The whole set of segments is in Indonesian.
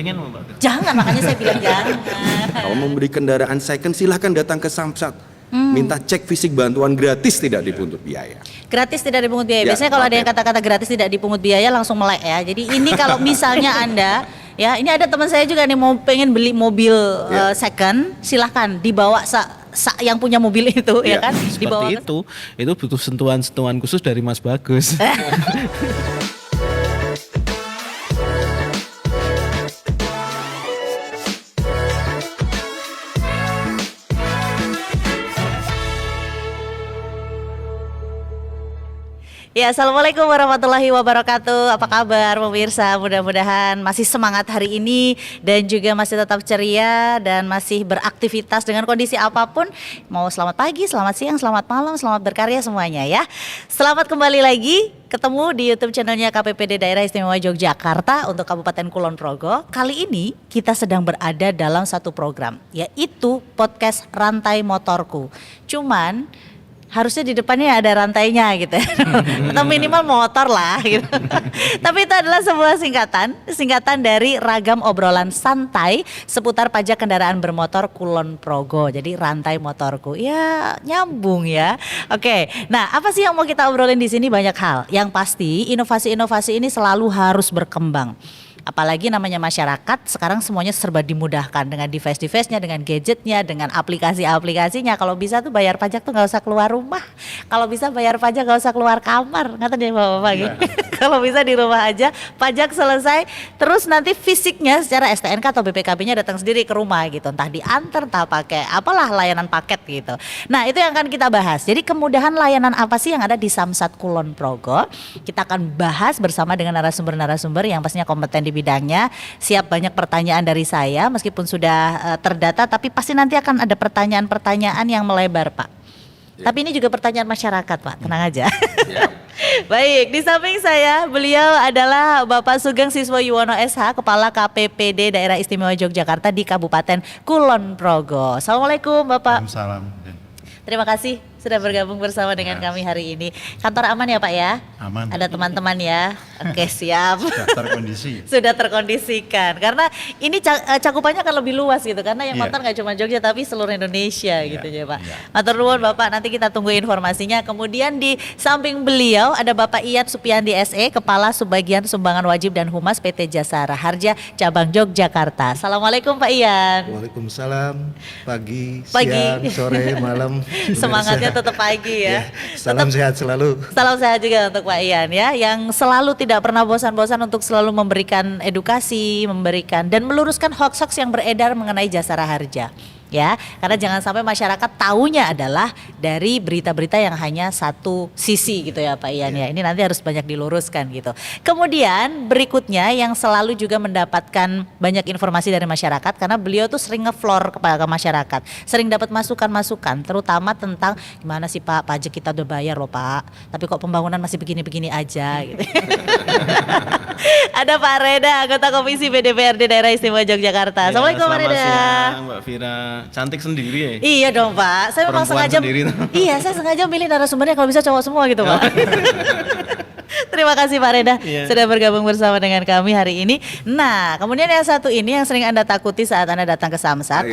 pengen mau Pak. Jangan, makanya saya bilang jangan. Kalau membeli kendaraan second silahkan datang ke Samsat. Minta cek fisik, bantuan gratis, tidak dipungut biaya. Gratis tidak dipungut biaya. Ya, Biasanya kalau ada yang oke. kata-kata gratis tidak dipungut biaya langsung melek ya. Jadi ini kalau misalnya Anda ya, ini ada teman saya juga nih mau pengen beli mobil second, silahkan dibawa yang punya mobil itu ya kan, dibawa Seperti itu butuh sentuhan-sentuhan khusus dari Mas Bagus. Ya, assalamualaikum warahmatullahi wabarakatuh. Apa kabar pemirsa? Mudah-mudahan masih semangat hari ini dan juga masih tetap ceria dan masih beraktivitas dengan kondisi apapun. Mau selamat pagi, selamat siang, selamat malam, selamat berkarya semuanya ya. Selamat kembali lagi ketemu di YouTube channelnya KPPD Daerah Istimewa Yogyakarta untuk Kabupaten Kulon Progo. Kali ini kita sedang berada dalam satu program, yaitu podcast Rantai Motorku. Cuman harusnya di depannya ada rantainya gitu ya. Atau minimal motor lah gitu. Tapi itu adalah sebuah singkatan dari ragam obrolan santai seputar pajak kendaraan bermotor Kulon Progo. Jadi Rantai Motorku. Ya, nyambung ya. Oke. Nah, apa sih yang mau kita obrolin di sini? Banyak hal. Yang pasti inovasi-inovasi ini selalu harus berkembang. Apalagi namanya masyarakat sekarang semuanya serba dimudahkan dengan device-nya, dengan gadgetnya, dengan aplikasi-aplikasinya. Kalau bisa tuh bayar pajak tuh nggak usah keluar rumah. Kalau bisa bayar pajak nggak usah keluar kamar. Nggak deh bapak-bapak gitu. Kalau bisa di rumah aja, pajak selesai. Terus nanti fisiknya secara STNK atau BPKB-nya datang sendiri ke rumah gitu. Entah diantar, entah pakai apalah layanan paket gitu. Nah itu yang akan kita bahas. Jadi kemudahan layanan apa sih yang ada di Samsat Kulon Progo? Kita akan bahas bersama dengan narasumber-narasumber yang pastinya kompeten di bidangnya. Siap banyak pertanyaan dari saya meskipun sudah terdata, tapi pasti nanti akan ada pertanyaan-pertanyaan yang melebar Pak. Tapi ini juga pertanyaan masyarakat Pak, tenang aja. Baik, di samping saya beliau adalah Bapak Sugeng Siswo Yuwono SH, Kepala KPPD Daerah Istimewa Yogyakarta di Kabupaten Kulon Progo. Assalamualaikum Bapak. Waalaikumsalam. Terima kasih sudah bergabung bersama dengan kami hari ini. Kantor aman ya Pak ya? Aman. Ada teman-teman ya? Oke, siap. Sudah terkondisi. Sudah terkondisikan. Karena ini cakupannya akan lebih luas gitu. Karena yang Iya. nonton gak cuma Jogja tapi seluruh Indonesia gitu ya Pak. Iya. Matur nuwun Bapak, nanti kita tunggu informasinya. Kemudian di samping beliau ada Bapak Ian Supiyandi SE, Kepala Subbagian Sumbangan Wajib dan Humas PT Jasa Raharja Cabang Yogyakarta. Assalamualaikum Pak Ian. Waalaikumsalam, pagi, Pagi. siang, sore, malam. Semangatnya tetap pagi ya. Salam sehat selalu. Salam sehat juga untuk Pak Ian ya, yang selalu tidak pernah bosan-bosan untuk selalu memberikan edukasi, memberikan dan meluruskan hoax-hoax yang beredar mengenai Jasa Raharja. Ya, karena jangan sampai masyarakat taunya adalah dari berita-berita yang hanya satu sisi gitu ya Pak Ian ya. Ini nanti harus banyak diluruskan gitu. Kemudian berikutnya yang selalu juga mendapatkan banyak informasi dari masyarakat karena beliau tuh sering ngefloor kepada masyarakat, sering dapat masukan-masukan terutama tentang gimana sih Pak, pajak kita udah bayar loh Pak, tapi kok pembangunan masih begini-begini aja gitu. Ada Pak Reda, anggota Komisi BDPRD Daerah Istimewa Yogyakarta. Assalamualaikum Pak Selamat Reda. siang Mbak Vira. Cantik sendiri ya. Iya dong Pak, saya memang Perempuan sengaja sendiri. Iya, saya sengaja milih narasumbernya kalau bisa cowok semua gitu Pak. Terima kasih Pak Reda sudah bergabung bersama dengan kami hari ini. Nah, kemudian yang satu ini yang sering Anda takuti saat Anda datang ke Samsat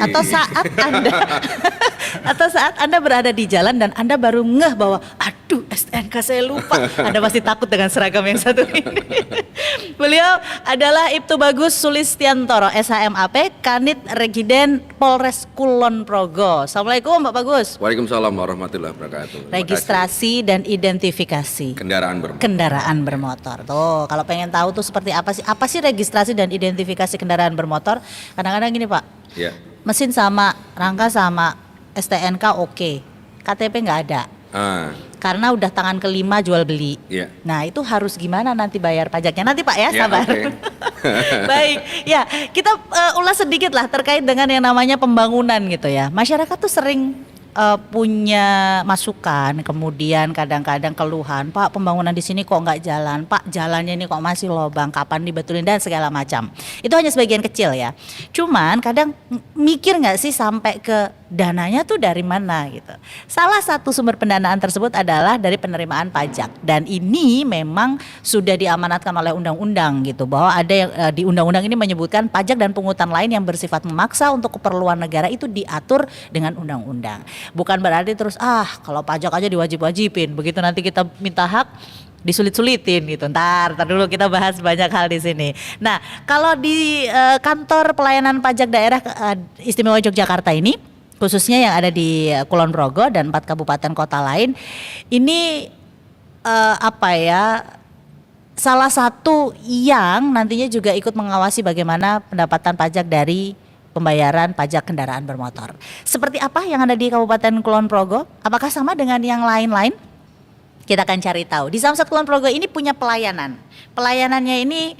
atau saat Anda berada di jalan dan Anda baru ngeh bahwa aduh STNK saya lupa. Anda pasti takut dengan seragam yang satu ini. Beliau adalah Ibtu Bagus Sulistiantoro SHMAP, Kanit Regiden Polres Kulon Progo. Assalamualaikum Pak Bagus. Waalaikumsalam warahmatullahi wabarakatuh. Registrasi dan identifikasi kendaraan bermotor. Tuh, kalau pengen tahu tuh seperti apa sih registrasi dan identifikasi kendaraan bermotor? Kadang-kadang gini Pak, Ya. mesin sama, rangka sama, STNK oke, KTP nggak ada. Karena udah tangan kelima jual beli. Iya. Nah itu harus gimana nanti bayar pajaknya? Nanti Pak ya, Ya, sabar. oke. Baik, ya kita ulas sedikit lah terkait dengan yang namanya pembangunan gitu ya. Masyarakat tuh sering punya masukan, kemudian kadang-kadang keluhan, Pak pembangunan di sini kok nggak jalan, Pak jalannya ini kok masih lobang, kapan dibetulin dan segala macam. Itu hanya sebagian kecil ya. Cuman kadang mikir nggak sih sampai ke dananya tuh dari mana gitu. Salah satu sumber pendanaan tersebut adalah dari penerimaan pajak, dan ini memang sudah diamanatkan oleh undang-undang gitu, bahwa ada yang di undang-undang ini menyebutkan pajak dan pungutan lain yang bersifat memaksa untuk keperluan negara itu diatur dengan undang-undang. Bukan berarti terus kalau pajak aja diwajib-wajibin, begitu nanti kita minta hak disulit-sulitin gitu. Ntar dulu kita bahas banyak hal di sini. Nah, kalau di kantor pelayanan pajak daerah istimewa Yogyakarta ini, khususnya yang ada di Kulon Progo dan 4 kabupaten kota lain, ini salah satu yang nantinya juga ikut mengawasi bagaimana pendapatan pajak dari pembayaran pajak kendaraan bermotor. Seperti apa yang ada di Kabupaten Kulon Progo? Apakah sama dengan yang lain-lain? Kita akan cari tahu. Di Samsat Kulon Progo ini punya pelayanan. Pelayanannya ini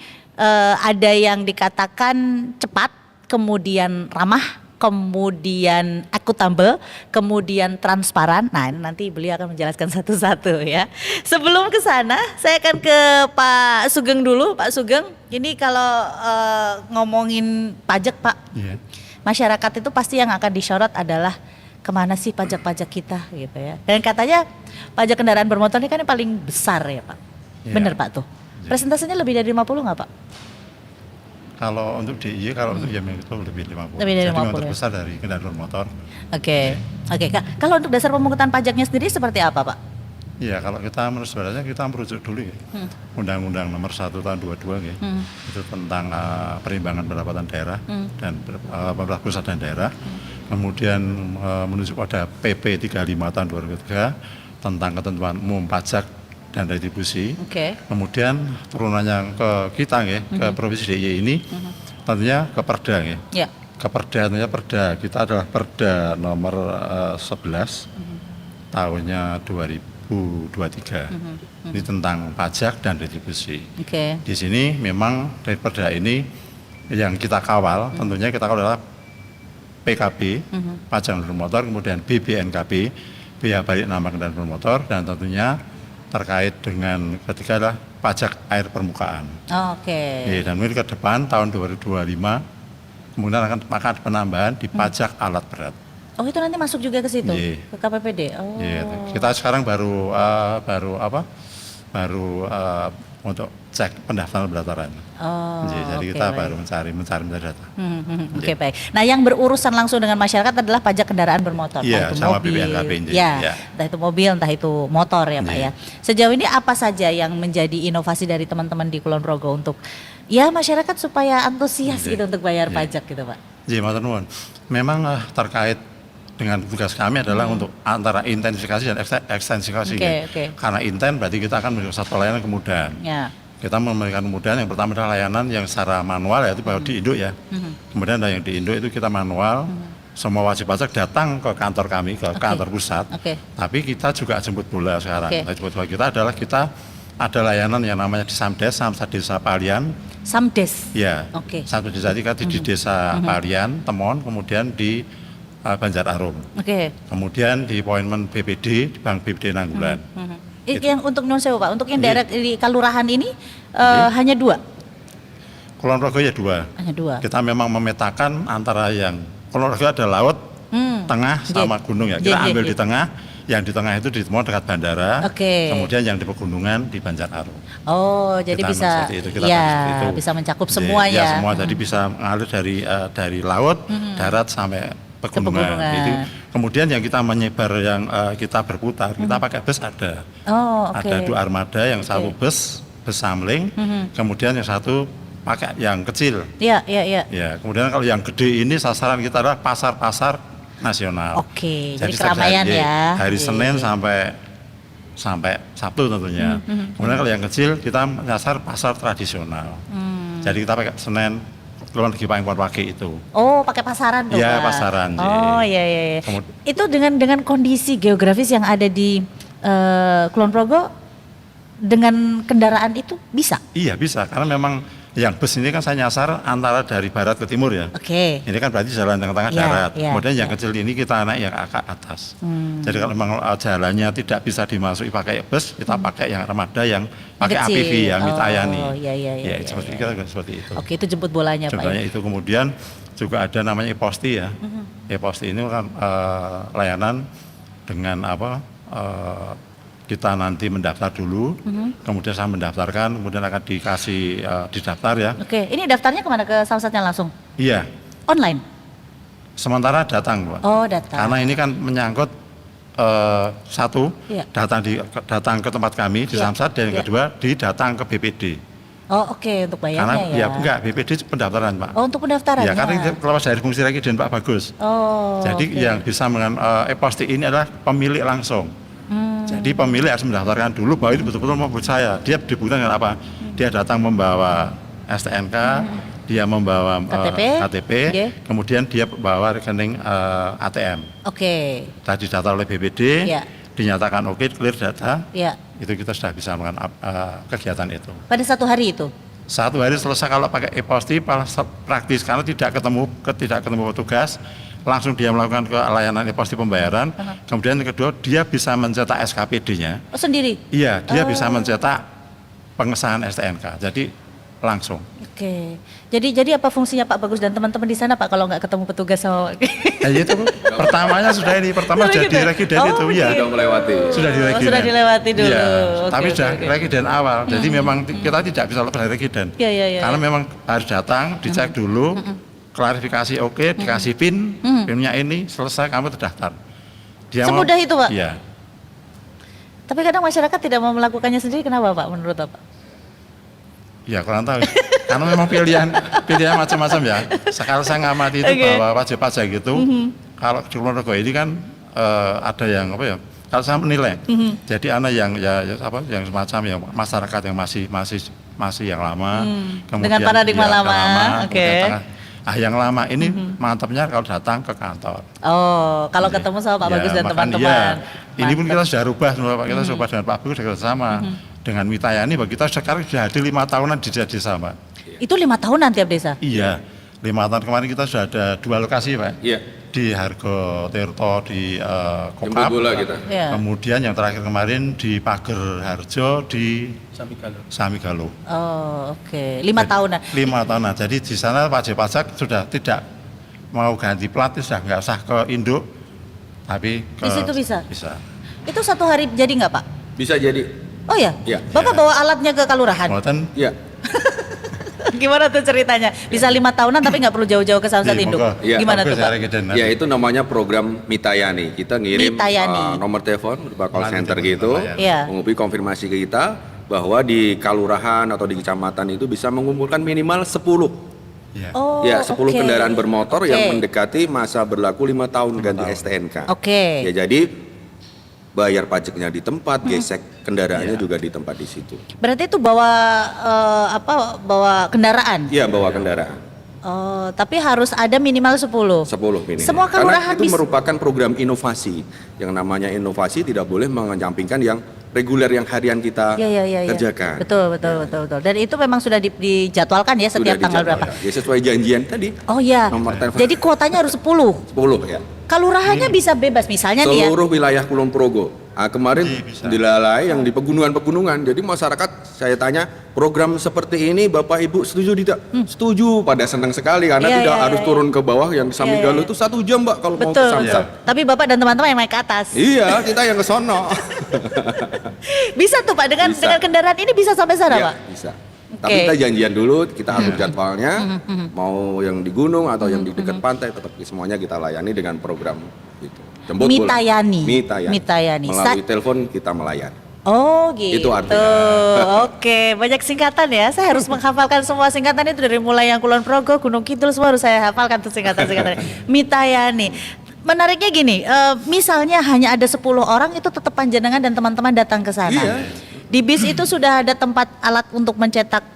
ada yang dikatakan cepat, kemudian ramah, kemudian akuntabel, kemudian transparan. Nah, nanti beliau akan menjelaskan satu-satu ya. Sebelum ke sana, saya akan ke Pak Sugeng dulu. Pak Sugeng, ini kalau ngomongin pajak, Pak, masyarakat itu pasti yang akan disorot adalah kemana sih pajak-pajak kita gitu ya. Dan katanya pajak kendaraan bermotor ini kan yang paling besar ya, Pak. Bener Pak tuh. Persentasenya lebih dari 50 nggak, Pak? Kalau untuk DIY, kalau untuk YM itu lebih 50. Lebih dari 50 Jadi memang ya. terbesar dari kendaraan motor. Oke, Kak. Kalau untuk dasar pemungutan pajaknya sendiri seperti apa, Pak? Iya, kalau kita menurut sebenarnya kita merujuk dulu ya. Undang-Undang nomor 1 tahun 22 ya. Itu tentang perimbangan pendapatan daerah dan pemerintah pusat dan daerah. Kemudian menuju pada PP 35 tahun 2003 tentang ketentuan umum pajak dan retribusi. Kemudian turunannya ke kita ya, ke Provinsi DIY ini tentunya ke Perda ya. Ke Perda, tentunya Perda kita adalah Perda nomor 11 tahunnya 2023. Ini tentang pajak dan retribusi. Di sini memang dari Perda ini yang kita kawal, tentunya kita kawal adalah PKB, pajak kendaraan bermotor, kemudian BBNKB, biaya balik nama kendaraan bermotor, dan tentunya terkait dengan ketiga adalah pajak air permukaan. Dan ini ke depan tahun 2025 kemudian akan ada penambahan di pajak alat berat. Oh, itu nanti masuk juga ke situ, ke KPPD. Kita sekarang baru untuk cek pendaftaran pendaftaran. Jadi kita baru mencari data. Baik. Nah, yang berurusan langsung dengan masyarakat adalah pajak kendaraan bermotor, entah itu sama mobil, BPNKB. entah itu mobil, entah itu motor ya, Pak ya. Sejauh ini apa saja yang menjadi inovasi dari teman-teman di Kulon Progo untuk masyarakat supaya antusias gitu untuk bayar pajak gitu, Pak? Matur nuwun. Memang terkait dengan tugas kami adalah untuk antara intensifikasi dan ekstensifikasi. Karena intent berarti kita akan memberikan satu layanan kemudahan. Kita memberikan kemudahan, yang pertama adalah layanan yang secara manual, yaitu baru di induk ya. Kemudian ada yang di induk itu kita manual, semua wajib pajak datang ke kantor kami, ke kantor pusat. Tapi kita juga jemput bola sekarang. Jemput bola kita adalah kita ada layanan yang namanya di Samdes, Samsat Desa Palian. Samdes? Ya, Samsat Desa kita di Desa Palian, Temon, kemudian di Banjar Arum. Kemudian di appointment BPD, di Bank BPD Nanggulan. Yang untuk non sewu, Pak, untuk yang daerah di kelurahan ini hanya 2. Kulon Progo ya 2. Hanya 2. Kita memang memetakan antara yang Kulon Progo ada laut, tengah sama gunung ya. Kita ambil di tengah, yang di tengah itu di Temon dekat bandara. Kemudian yang di pegunungan di Banjar Arum. Jadi bisa bisa mencakup Ya, semuanya. semua jadi bisa mengalir dari laut, darat sampai pegunungan. Itu kemudian yang kita menyebar, yang kita berputar, kita pakai bus ada. Ada 2 armada, yang satu bus samling, kemudian yang satu pakai yang kecil. Ya, kemudian kalau yang gede ini sasaran kita adalah pasar-pasar nasional. Jadi keramaian ya. Hari Senin sampai Sabtu tentunya. Kemudian kalau yang kecil kita menyasar pasar tradisional. Jadi kita pakai Senin, keluar lagi pagi itu. Pakai pasaran tuh, Iya, Pak. pasaran. Iya. Itu dengan kondisi geografis yang ada di Kulon Progo, dengan kendaraan itu bisa? Iya, bisa, karena memang yang bus ini kan saya nyasar antara dari barat ke timur ya. Ini kan berarti jalan tengah-tengah darat. Kemudian yang kecil ini kita naik yang ke atas. Jadi kalau memang jalannya tidak bisa dimasuki pakai bus, kita pakai yang armada yang pakai APV, yang ditayani. Seperti itu. Itu jemput bolanya, Pak. Itu kemudian juga ada namanya Posti ya. e-posti ini kan layanan dengan kita nanti mendaftar dulu, kemudian saya mendaftarkan, kemudian akan dikasih didaftar ya. Oke, ini daftarnya kemana? Ke Samsatnya langsung? Iya, Online? sementara datang, Pak. Oh, datang. Karena ini kan menyangkut satu, Iya. datang ke tempat kami di Iya. Samsat, dan yang Iya. kedua datang ke BPD. Oh, oke, untuk Karena bayarnya ya? enggak, BPD itu pendaftaran, Pak. Oh, untuk pendaftarannya? Ya, karena keluar dari fungsi Regiden Pak Bagus. Oh, Jadi oke. yang bisa dengan e-posti ini adalah pemilik langsung. Jadi pemilik harus mendaftarkan dulu bahwa itu betul-betul mobil saya. Dia dibuktikan dengan apa? Dia datang membawa STNK, dia membawa KTP, Iya. kemudian dia bawa rekening ATM. Oke, Tadi data oleh BPD, Iya. dinyatakan oke, clear data, ya. itu kita sudah bisa melakukan kegiatan itu. Pada satu hari itu? Satu hari selesai kalau pakai e-posti praktis, karena tidak ketemu petugas, langsung dia melakukan ke layanan e-posti pembayaran. Kemudian yang kedua, dia bisa mencetak SKPD-nya. Oh, sendiri? Iya, dia bisa mencetak pengesahan STNK. Jadi langsung. Oke. Jadi apa fungsinya Pak Bagus dan teman-teman di sana Pak kalau nggak ketemu petugas sama? Nah, itu pertamanya sudah ini, pertama sudah di Regiden itu ya. Sudah melewati. Sudah di Regiden. sudah dilewati dulu. Iya, Oke, tapi oke, sudah oke. Regiden awal. Jadi memang kita tidak bisa lepas dari Regiden. Iya, iya, iya. Karena memang harus datang, dicek dulu, klarifikasi oke, dikasih PIN, PIN-nya ini selesai, kamu terdaftar. Semudah itu, Pak? Iya. Tapi kadang masyarakat tidak mau melakukannya sendiri, kenapa Pak menurut Bapak? Ya kurang tahu. Karena memang pilihan macam-macam ya. Sekarang saya ngamati itu Oke. bahwa wajib pajak itu kalau di Ponorogo ini kan ada yang apa ya? Kalau saya menilai, jadi anak yang yang semacam yang masyarakat yang masih yang lama, Dengan paradigma lama, oke. yang lama ini mantapnya kalau datang ke kantor. Oh, kalau ketemu sama Pak Ya, Bagus dan makanya teman-teman. ini pun Mantap. kita sudah rubah semua Pak. Kita coba dengan Pak Bagus bersama dengan Mitayani, bahwa kita sekarang sudah hadir 5 tahunan di desa Pak. Itu 5 tahunan tiap desa? Iya, 5 tahun kemarin kita sudah ada 2 lokasi Pak. Iya. Di Hargo Tirto di Jemput Kokap. bola kita. Iya. Kemudian yang terakhir kemarin di Pager Harjo di Samigalo. Oh, oke. 5 tahunan. 5 tahunan. Jadi di sana wajib pajak sudah tidak mau ganti plat, sudah nggak usah ke induk, tapi ke Di situ bisa? Bisa. Itu satu hari jadi nggak Pak? Bisa jadi. Oh ya? Iya. Bapak Iya. bawa alatnya ke kelurahan? Kemudian Iya. Gimana tuh ceritanya? Bisa 5 tahunan tapi nggak perlu jauh-jauh ke Samsat Iya, Induk? monggo. Iya, Gimana tuh bagus, Pak? ya, Regiden. Ya itu namanya program Mitayani. Kita ngirim Mitayani. nomor telepon berupa call Melalui center telepon gitu, nelayan. Iya. menghubungi konfirmasi ke kita bahwa di kelurahan atau di kecamatan itu bisa mengumpulkan minimal 10. ya. Oh, Ya, 10 oke. kendaraan bermotor Oke. yang mendekati masa berlaku 5 tahun ganti STNK. Oke. Ya, jadi bayar pajaknya di tempat, gesek kendaraannya juga di tempat di situ. Berarti itu bawa bawa kendaraan? Iya, bawa kendaraan. Oh, tapi harus ada minimal 10. 10 minimal. Semua kelurahan Karena itu bisa- merupakan program inovasi. Yang namanya inovasi tidak boleh menyampingkan yang reguler yang harian kita Iya. kerjakan. Betul. Dan itu memang sudah dijadwalkan ya setiap Sudah tanggal berapa? dijadwalkan. Ya, sesuai janjian tadi. Oh ya. Nomor telepon. Jadi kuotanya harus 10. 10 ya. Kelurahannya bisa bebas misalnya nih ya. Seluruh wilayah Kulon Progo. Kemarin Bisa. dilalai yang di pegunungan-pegunungan. Jadi masyarakat saya tanya program seperti ini Bapak Ibu setuju tidak? Setuju. Pada senang sekali karena Iya, tidak iya, harus iya. turun ke bawah yang di Samigalo Iya. itu 1 jam Mbak kalau mau ke Betul. Samsat. Tapi Bapak dan teman-teman yang naik ke atas. Iya, kita yang ke sono. Bisa tuh Pak dengan Bisa. kendaraan ini bisa sampai sana Iya, Pak. bisa. Oke. Tapi kita janjian dulu, kita atur jadwalnya, mau yang di gunung atau yang di dekat pantai, tetap semuanya kita layani dengan program itu. Jemput bola. Mitayani. Mitayani. Mitayani. Melalui telepon kita melayani. Oh gitu. Itu artinya. Oke, banyak singkatan ya. Saya harus menghafalkan semua singkatan itu dari mulai yang Kulon Progo, Gunung Kidul semua harus saya hafalkan tuh singkatan-singkatannya. Mitayani. Menariknya gini, misalnya hanya ada 10 orang itu tetap panjenengan dan teman-teman datang ke sana. Iya. Di bis itu sudah ada tempat alat untuk mencetak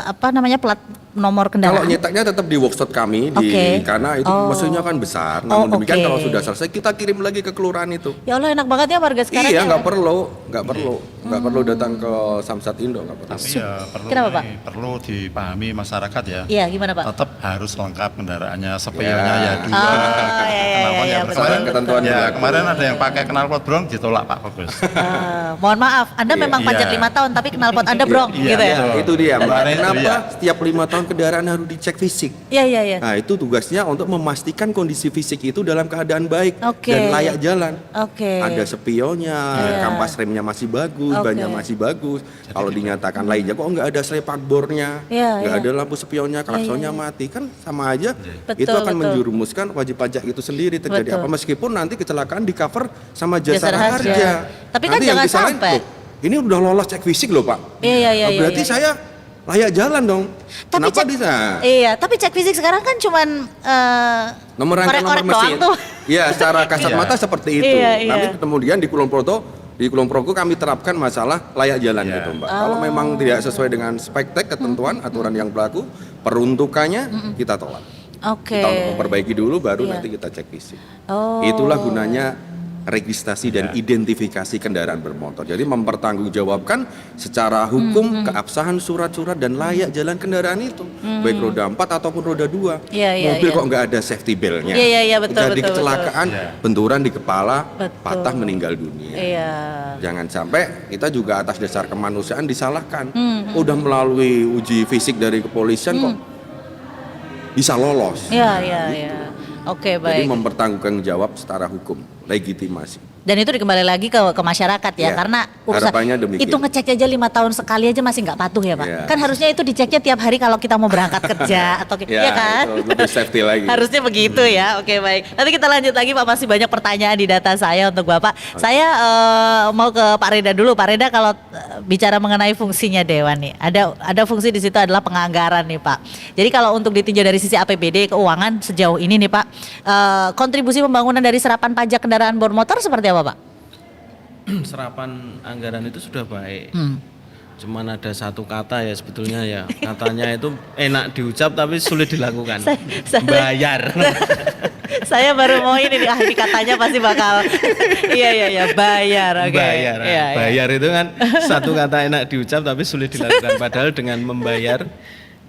plat nomor Kalau kendaraan. nyetaknya tetap di workshop kami, Oke. karena itu Oh. mesinnya kan besar. Oh, Namun demikian oke. kalau sudah selesai kita kirim lagi ke kelurahan itu. Ya Allah enak banget ya warga sekarang. Iya, ya. nggak perlu datang ke Samsat Indo, nggak perlu. Tapi ya Kenapa, Pak? perlu dipahami masyarakat ya. Iya, gimana Pak? Tetap harus lengkap kendaraannya, spionnya ya 2. Oh, iya, Knalpotnya betul, Kemarin ketentuan Ya, berlaku. kemarin ada yang pakai knalpot brong ditolak Pak Bagus. Mohon maaf, Anda memang Iya. pajak 5 tahun tapi knalpot Anda brong Iya, gitu ya. Ya, itu dia Kemarin itu kenapa ya. setiap 5 tahun kendaraan harus dicek fisik? Iya, iya, iya. Nah, itu tugasnya untuk memastikan kondisi fisik itu dalam keadaan baik Oke. dan layak jalan. Oke. Ada spionnya, Iya. kampas remnya masih bagus, Oke. bannya masih bagus. Kalau dinyatakan lainnya kok nggak ada selepak bornya, Iya, nggak iya. ada lampu spionnya, klaksonnya mati, kan sama aja. Betul, Itu akan betul. menjerumuskan wajib pajak itu sendiri terjadi Betul. apa meskipun nanti kecelakaan di cover sama jasa Jasara harja. harja. Tapi kan Nanti yang jangan disalahin, sampai. "Loh, ini udah lolos cek fisik loh Pak. Iya, iya, iya, iya, Berarti iya. saya layak jalan dong. Tapi Kenapa cek, bisa? Iya, tapi cek fisik sekarang kan cuman Nomor rangka nomor korek-korek doang mesin. tuh. Iya, secara kasat Iya. mata seperti itu. Iya, iya. Tapi kemudian di Kulon Progo kami terapkan masalah layak jalan Iya. gitu, Mbak. Kalau memang tidak sesuai dengan spektek ketentuan aturan yang berlaku, peruntukannya kita tolak. Oke. Kita memperbaiki dulu baru Iya. nanti kita cek fisik. Oh. Itulah gunanya registrasi dan Iya. identifikasi kendaraan bermotor. Jadi mempertanggungjawabkan secara hukum keabsahan surat-surat dan layak jalan kendaraan itu, baik roda 4 ataupun roda 2. Iya, iya, Mobil iya. kok nggak ada safety belt-nya. Iya, iya, iya, betul, Jadi betul, kecelakaan, betul. benturan di kepala, Betul. patah meninggal dunia. Iya. Jangan sampai kita juga atas dasar kemanusiaan disalahkan. Udah melalui uji fisik dari kepolisian kok bisa lolos. Iya, iya, iya. Oke, Jadi baik. mempertanggungjawab jawab secara hukum, legitimasi. Dan itu dikembali lagi ke masyarakat ya, Iya, karena harapannya demikian. itu ngecek aja 5 tahun sekali aja masih nggak patuh ya Pak. Iya. Kan harusnya itu diceknya tiap hari kalau kita mau berangkat kerja atau ya kan. itu lebih safety lagi. Harusnya begitu ya. Oke, baik. Nanti kita lanjut lagi Pak, masih banyak pertanyaan di data saya untuk Bapak. Saya mau ke Pak Reda dulu. Pak Reda, kalau bicara mengenai fungsinya Dewan nih, ada fungsi di situ adalah penganggaran nih Pak. Jadi kalau untuk ditinjau dari sisi APBD keuangan sejauh ini nih Pak, kontribusi pembangunan dari serapan pajak kendaraan bermotor seperti apa Pak? Serapan anggaran itu sudah baik. Cuman ada satu kata ya sebetulnya ya, katanya itu enak diucap tapi sulit dilakukan. Saya- Bayar. Saya baru mau ini nih, ahli katanya pasti bakal iya bayar, oke. Bayar. Iya, iya. Bayar itu kan satu kata enak diucap tapi sulit dilakukan. Padahal dengan membayar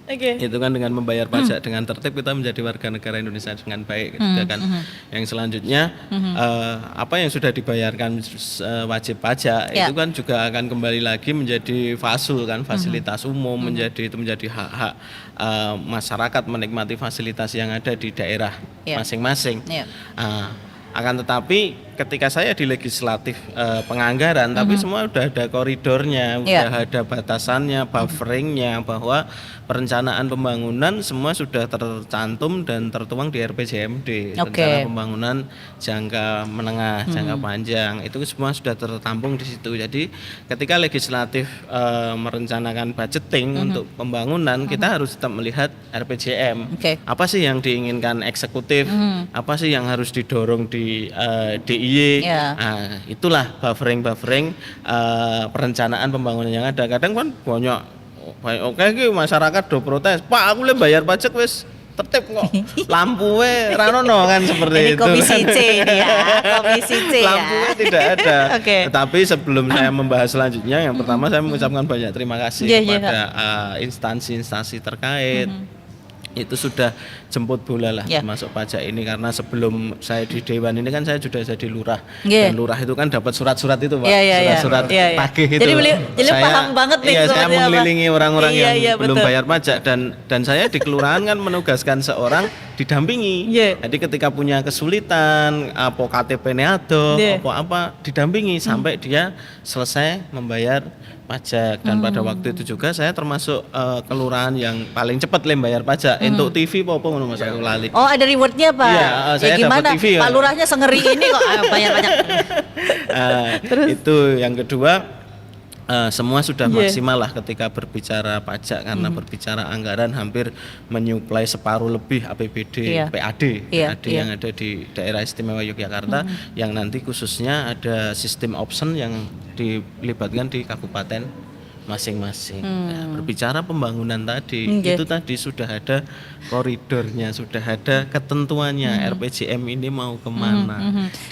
Oke. itu kan dengan membayar pajak dengan tertib kita menjadi warga negara Indonesia dengan baik gitu kan. Yang selanjutnya apa yang sudah dibayarkan wajib pajak Ya. itu kan juga akan kembali lagi menjadi fasul kan, fasilitas umum, menjadi hak-hak masyarakat menikmati fasilitas yang ada di daerah Ya. masing-masing. Ya. Akan tetapi ketika saya di legislatif penganggaran, tapi semua udah ada koridornya, Iya. udah ada batasannya, bufferingnya, bahwa perencanaan pembangunan semua sudah tercantum dan tertuang di RPJMD, Oke. rencana pembangunan jangka menengah, jangka panjang, itu semua sudah tertampung di situ. Jadi ketika legislatif merencanakan budgeting untuk pembangunan, kita harus tetap melihat RPJM. Oke. Apa sih yang diinginkan eksekutif? Apa sih yang harus didorong di DIY? Ya. Nah, itulah buffering perencanaan pembangunan yang ada. Kadang kan banyak oke iki masyarakat do protes. Pak, aku le bayar pajak wis tertib kok. Lampu ra ono kan seperti Ini itu. komisi kan. C ini ya, komisi C ya. Lampunya tidak ada. Oke. Tetapi sebelum saya membahas selanjutnya, yang pertama saya mengucapkan banyak terima kasih Iya, iya, kepada instansi-instansi terkait. Itu sudah jemput bola lah Ya. termasuk pajak ini, karena sebelum saya di Dewan ini kan saya sudah jadi lurah. Iya. Dan lurah itu kan dapat surat-surat itu Pak, Iya, iya, iya. surat-surat Iya, iya. tagih itu. Jadi paham banget nih Iya, saya seperti apa. mengelilingi orang-orang Iya, yang iya, belum betul. bayar pajak, dan saya di kelurahan kan menugaskan seorang didampingi. Iya. Jadi ketika punya kesulitan, apa KTP-nya ada, Iya. apa didampingi sampai dia selesai membayar pajak. Dan pada waktu itu juga saya termasuk kelurahan yang paling cepat bayar pajak. Untuk TV apa ngono Mas, aku lali. Oh, ada rewardnya Pak? Iya, saya dapat gimana? TV ya. Pak Lurahnya sengeri ini kok bayar pajak. Itu yang kedua, semua sudah Iya. maksimal lah ketika berbicara pajak, karena berbicara anggaran hampir menyuplai separuh lebih APBD Iya. PAD, Iya, PAD iya. yang ada di daerah istimewa Yogyakarta, yang nanti khususnya ada sistem option yang dilibatkan di kabupaten masing-masing. Nah, berbicara pembangunan tadi, Iya. itu tadi sudah ada koridornya, sudah ada ketentuannya. RPJM ini mau kemana,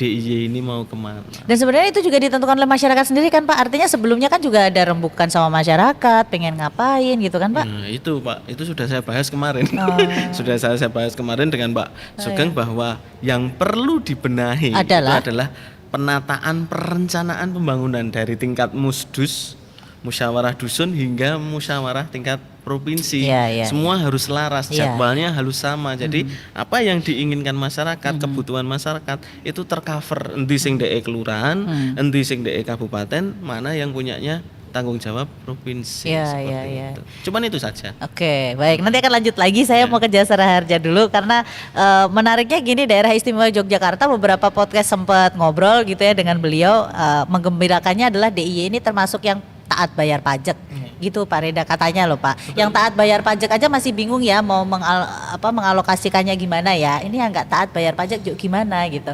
DIY ini mau kemana. Dan sebenarnya itu juga ditentukan oleh masyarakat sendiri kan Pak? Artinya sebelumnya kan juga ada rembukan sama masyarakat, pengen ngapain gitu kan Pak? Nah, itu Pak, itu sudah saya bahas kemarin. Oh. Sudah saya bahas kemarin dengan Pak Sugeng bahwa yang perlu dibenahi Adalah? itu adalah penataan perencanaan pembangunan dari tingkat musdus, musyawarah dusun, hingga musyawarah tingkat provinsi. Iya, iya. Semua harus laras, Iya. jadwalnya harus sama. Jadi apa yang diinginkan masyarakat, kebutuhan masyarakat itu tercover. Endi sing DE kelurahan, endi sing DE kabupaten, mana yang punyanya tanggung jawab provinsi. Iya, seperti iya, iya. itu. Cuman itu saja. Oke, baik. Nanti akan lanjut lagi. Saya mau ke Jasara Harja dulu karena menariknya gini, Daerah Istimewa Yogyakarta beberapa podcast sempat ngobrol gitu ya dengan beliau. Menggembirakannya adalah DIY ini termasuk yang taat bayar pajak. Gitu Pak Reda katanya loh Pak. Yang taat bayar pajak aja masih bingung ya mau mengalokasikannya gimana ya. Ini yang nggak taat bayar pajak juga gimana gitu.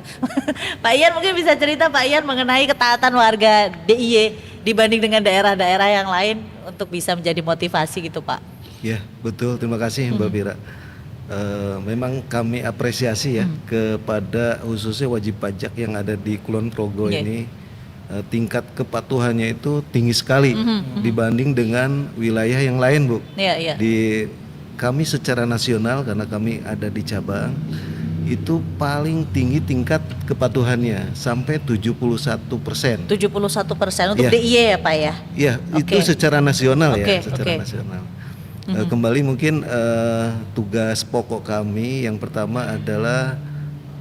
Pak Ian mungkin bisa cerita Pak Ian mengenai ketaatan warga DIY dibanding dengan daerah-daerah yang lain untuk bisa menjadi motivasi gitu Pak. Ya, betul. Terima kasih Mbak Bira. Memang kami apresiasi ya kepada khususnya wajib pajak yang ada di Kulon Progo Iya. ini. Tingkat kepatuhannya itu tinggi sekali dibanding dengan wilayah yang lain, Bu. Iya, iya. Di kami secara nasional karena kami ada di cabang itu paling tinggi tingkat kepatuhannya sampai 71%. 71% untuk Iya. DIY ya Pak ya. Ya, itu Oke. secara nasional Oke, ya, secara oke. nasional. Kembali mungkin tugas pokok kami yang pertama adalah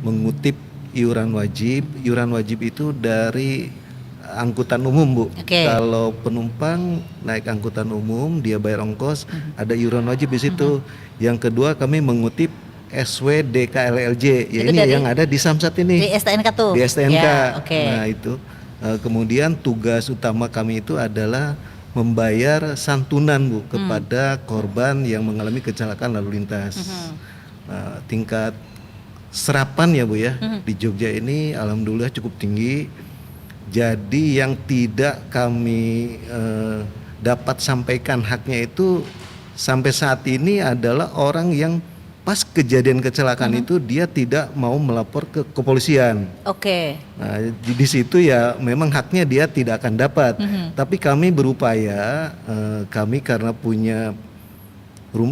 mengutip iuran wajib. Iuran wajib itu dari angkutan umum, Bu. Oke. Kalau penumpang naik angkutan umum, dia bayar ongkos, ada iuran wajib di situ. Yang kedua kami mengutip SWDKLLJ, ya Itu ini dari- yang ada di Samsat ini. Di STNK tuh. Di STNK. Ya, oke. Nah itu. Kemudian tugas utama kami itu adalah membayar santunan, Bu, kepada korban yang mengalami kecelakaan lalu lintas. Tingkat serapan ya, Bu ya, di Jogja ini alhamdulillah cukup tinggi. Jadi yang tidak kami dapat sampaikan haknya itu sampai saat ini adalah orang yang pas kejadian kecelakaan itu dia tidak mau melapor ke kepolisian. Oke. Nah, di situ ya memang haknya dia tidak akan dapat. Tapi kami berupaya, kami karena punya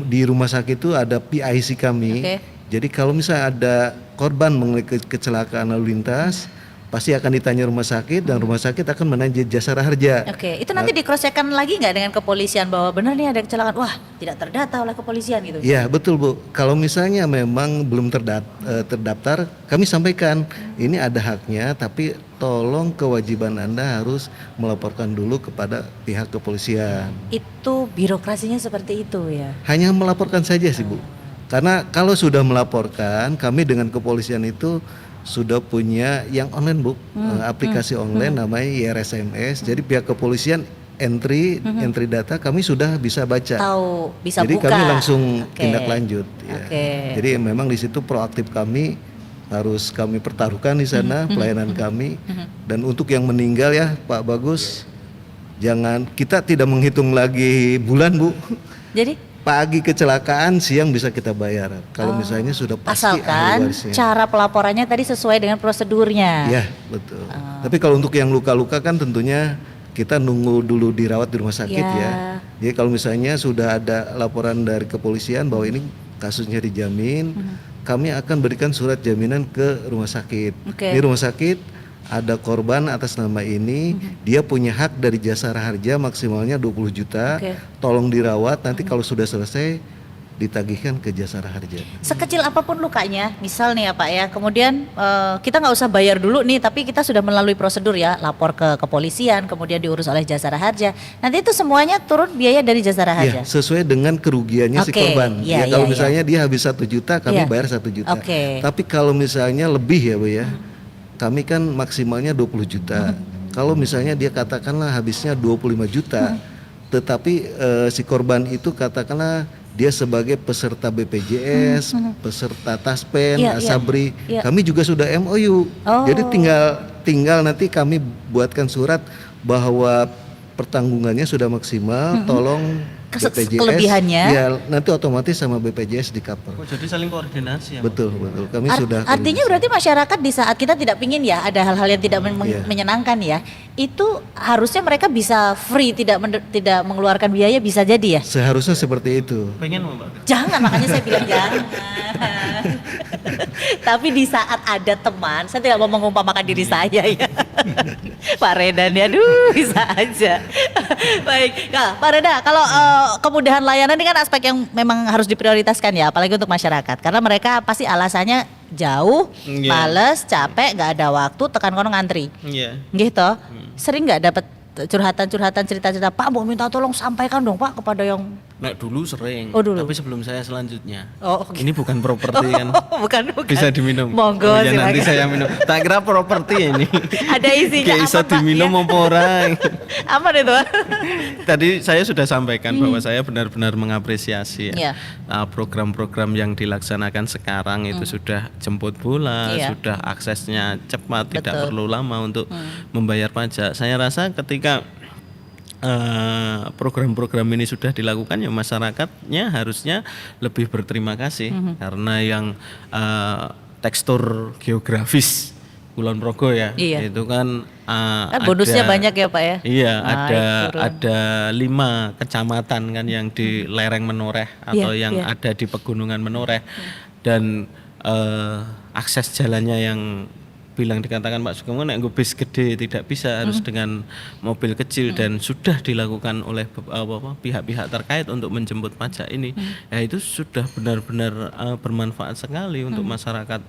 di rumah sakit itu ada PIC kami. Oke. Jadi kalau misalnya ada korban mengalami kecelakaan lalu lintas, pasti akan ditanya rumah sakit dan rumah sakit akan menanya Jasara Harja. Oke, itu nanti di-cross-check-kan lagi nggak dengan kepolisian bahwa benar nih ada kecelakaan? Wah, tidak terdata oleh kepolisian gitu. Ya betul, Bu. Kalau misalnya memang belum terdaftar, kami sampaikan ini ada haknya, tapi tolong kewajiban Anda harus melaporkan dulu kepada pihak kepolisian. Itu birokrasinya seperti itu ya. Hanya melaporkan saja sih, Bu. Karena kalau sudah melaporkan, kami dengan kepolisian itu sudah punya yang online, Bu, aplikasi online namanya IRSMS. Jadi pihak kepolisian entry data kami sudah bisa baca. Tahu, bisa Jadi buka. kami langsung Oke. tindak lanjut. Ya. Oke. Jadi memang di situ proaktif kami harus kami pertaruhkan di sana pelayanan kami. Dan untuk yang meninggal ya Pak Bagus, jangan kita tidak menghitung lagi bulan, Bu. Jadi Pagi kecelakaan, siang bisa kita bayar. Kalau misalnya sudah pasti ahli asalkan warisnya. cara pelaporannya tadi sesuai dengan prosedurnya. Ya betul. Tapi kalau untuk yang luka-luka kan tentunya kita nunggu dulu dirawat di rumah sakit Ya. ya. Jadi kalau misalnya sudah ada laporan dari kepolisian bahwa ini kasusnya dijamin, kami akan berikan surat jaminan ke rumah sakit. Oke. Di rumah sakit ada korban atas nama ini, dia punya hak dari Jasara Harja maksimalnya 20 juta. Oke. Tolong dirawat, nanti kalau sudah selesai ditagihkan ke Jasara Harja. Sekecil apapun lukanya, misal nih ya Pak ya, kemudian kita nggak usah bayar dulu nih, tapi kita sudah melalui prosedur ya, lapor ke kepolisian, kemudian diurus oleh Jasara Harja. Nanti itu semuanya turun biaya dari Jasara Harja. Ya, sesuai dengan kerugiannya si Oke, korban. iya, Ya, kalau iya, misalnya dia habis 1 juta, kami Iya. bayar 1 juta. Oke. Tapi kalau misalnya lebih ya, Bu ya, kami kan maksimalnya 20 juta. Kalau misalnya dia katakanlah habisnya 25 juta, tetapi si korban itu katakanlah dia sebagai peserta BPJS, peserta Taspen, Iya, iya. Asabri, Iya. kami juga sudah MOU. Oh. Jadi tinggal nanti kami buatkan surat bahwa pertanggungannya sudah maksimal, tolong Kelebihannya? ya nanti otomatis sama BPJS di cover. Oh, jadi saling koordinasi ya. Betul. Kami sudah Artinya berarti masyarakat di saat kita tidak pingin ya ada hal-hal yang tidak Iya. menyenangkan ya, itu harusnya mereka bisa free, tidak mengeluarkan biaya, bisa jadi ya. seharusnya seperti itu. Pengen mau Mbak? Jangan, makanya saya bilang jangan. Tapi di saat ada teman, saya tidak mau mengumpamakan diri saya ya. Pak Reda nih, aduh bisa aja. Baik, nah, Pak Reda, kalau kemudahan layanan ini kan aspek yang memang harus diprioritaskan ya, apalagi untuk masyarakat, karena mereka pasti alasannya jauh, Iya. males, capek, nggak ada waktu, tekan kono ngantri, Iya. gitu. Sering nggak dapat curhatan-curhatan, cerita-cerita, Pak mau minta tolong sampaikan dong Pak kepada yang Nah, dulu sering. Oh, dulu. Tapi sebelum saya selanjutnya. Oh, oke. Ini bukan properti kan. bukan. Bisa diminum. Monggo, Oh, ya, nanti silakan. saya minum. Tak kira properti ini. Ada isinya Kayak bisa apa, Pak? diminum Ya. apa orang. Aman itu. Tadi saya sudah sampaikan bahwa saya benar-benar mengapresiasi Iya. program-program yang dilaksanakan sekarang itu sudah jemput bola, Iya. sudah aksesnya cepat, tidak Betul. perlu lama untuk membayar pajak. Saya rasa ketika program-program ini sudah dilakukan ya masyarakatnya harusnya lebih berterima kasih karena yang tekstur geografis Kulon Progo ya Iya. itu kan Kan bonusnya ada- banyak ya Pak ya. Iya, Naik, turun. ada 5 kecamatan kan yang di lereng Menoreh atau Iya, yang iya. ada di pegunungan Menoreh dan akses jalannya yang bilang dikatakan Pak Sugeng nek nggo bis gede tidak bisa harus dengan mobil kecil dan sudah dilakukan oleh pihak-pihak terkait untuk menjemput pajak ini. Ya itu sudah benar-benar bermanfaat sekali untuk masyarakat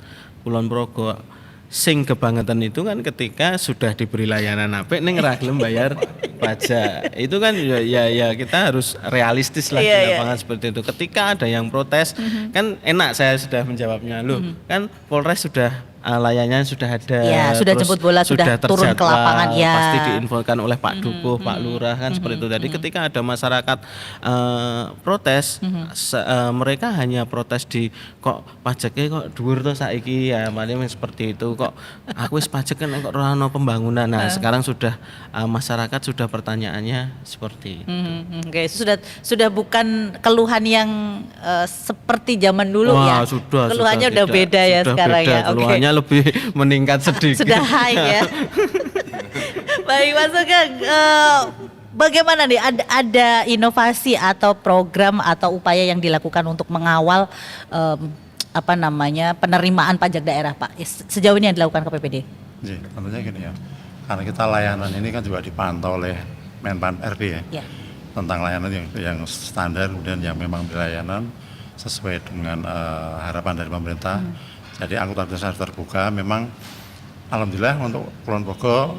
Kulon Progo. Sing kebangetan itu kan ketika sudah diberi layanan apik ning ora gelem bayar pajak. Itu kan ya kita harus realistis lah Iya, di iya. lapangan seperti itu. Ketika ada yang protes kan enak saya sudah menjawabnya. Loh, kan Polres sudah layanannya sudah ada. Iya, sudah terus jemput bola, sudah turun ke terjadwal, lapangan, ya. Pasti diinfokan oleh Pak Dukuh, Pak Lurah kan seperti itu. Jadi ketika ada masyarakat protes, mereka hanya protes di kok pajaknya kok dhuwur to saiki ya, paling seperti itu kok aku wis pajak kan kok ora ono pembangunan. Nah, sekarang sudah masyarakat sudah pertanyaannya seperti itu. Oke, sudah bukan keluhan yang seperti zaman dulu Wah, ya. sudah Keluhannya udah tidak. beda ya Sudah sekarang beda. ya. Oke. Keluhannya lebih meningkat sedikit. Sudah high ya. Baik Mas Sugeng, bagaimana nih ada inovasi atau program atau upaya yang dilakukan untuk mengawal penerimaan pajak daerah Pak? Sejauh ini yang dilakukan KPPD? Jadi, tentunya gini ya, karena kita layanan ini kan juga dipantau oleh Menpan RB ya, Ya. tentang layanan yang standar dan yang memang layanan sesuai dengan harapan dari pemerintah. Jadi akuntabilitas harus terbuka. Memang alhamdulillah untuk Kulon Progo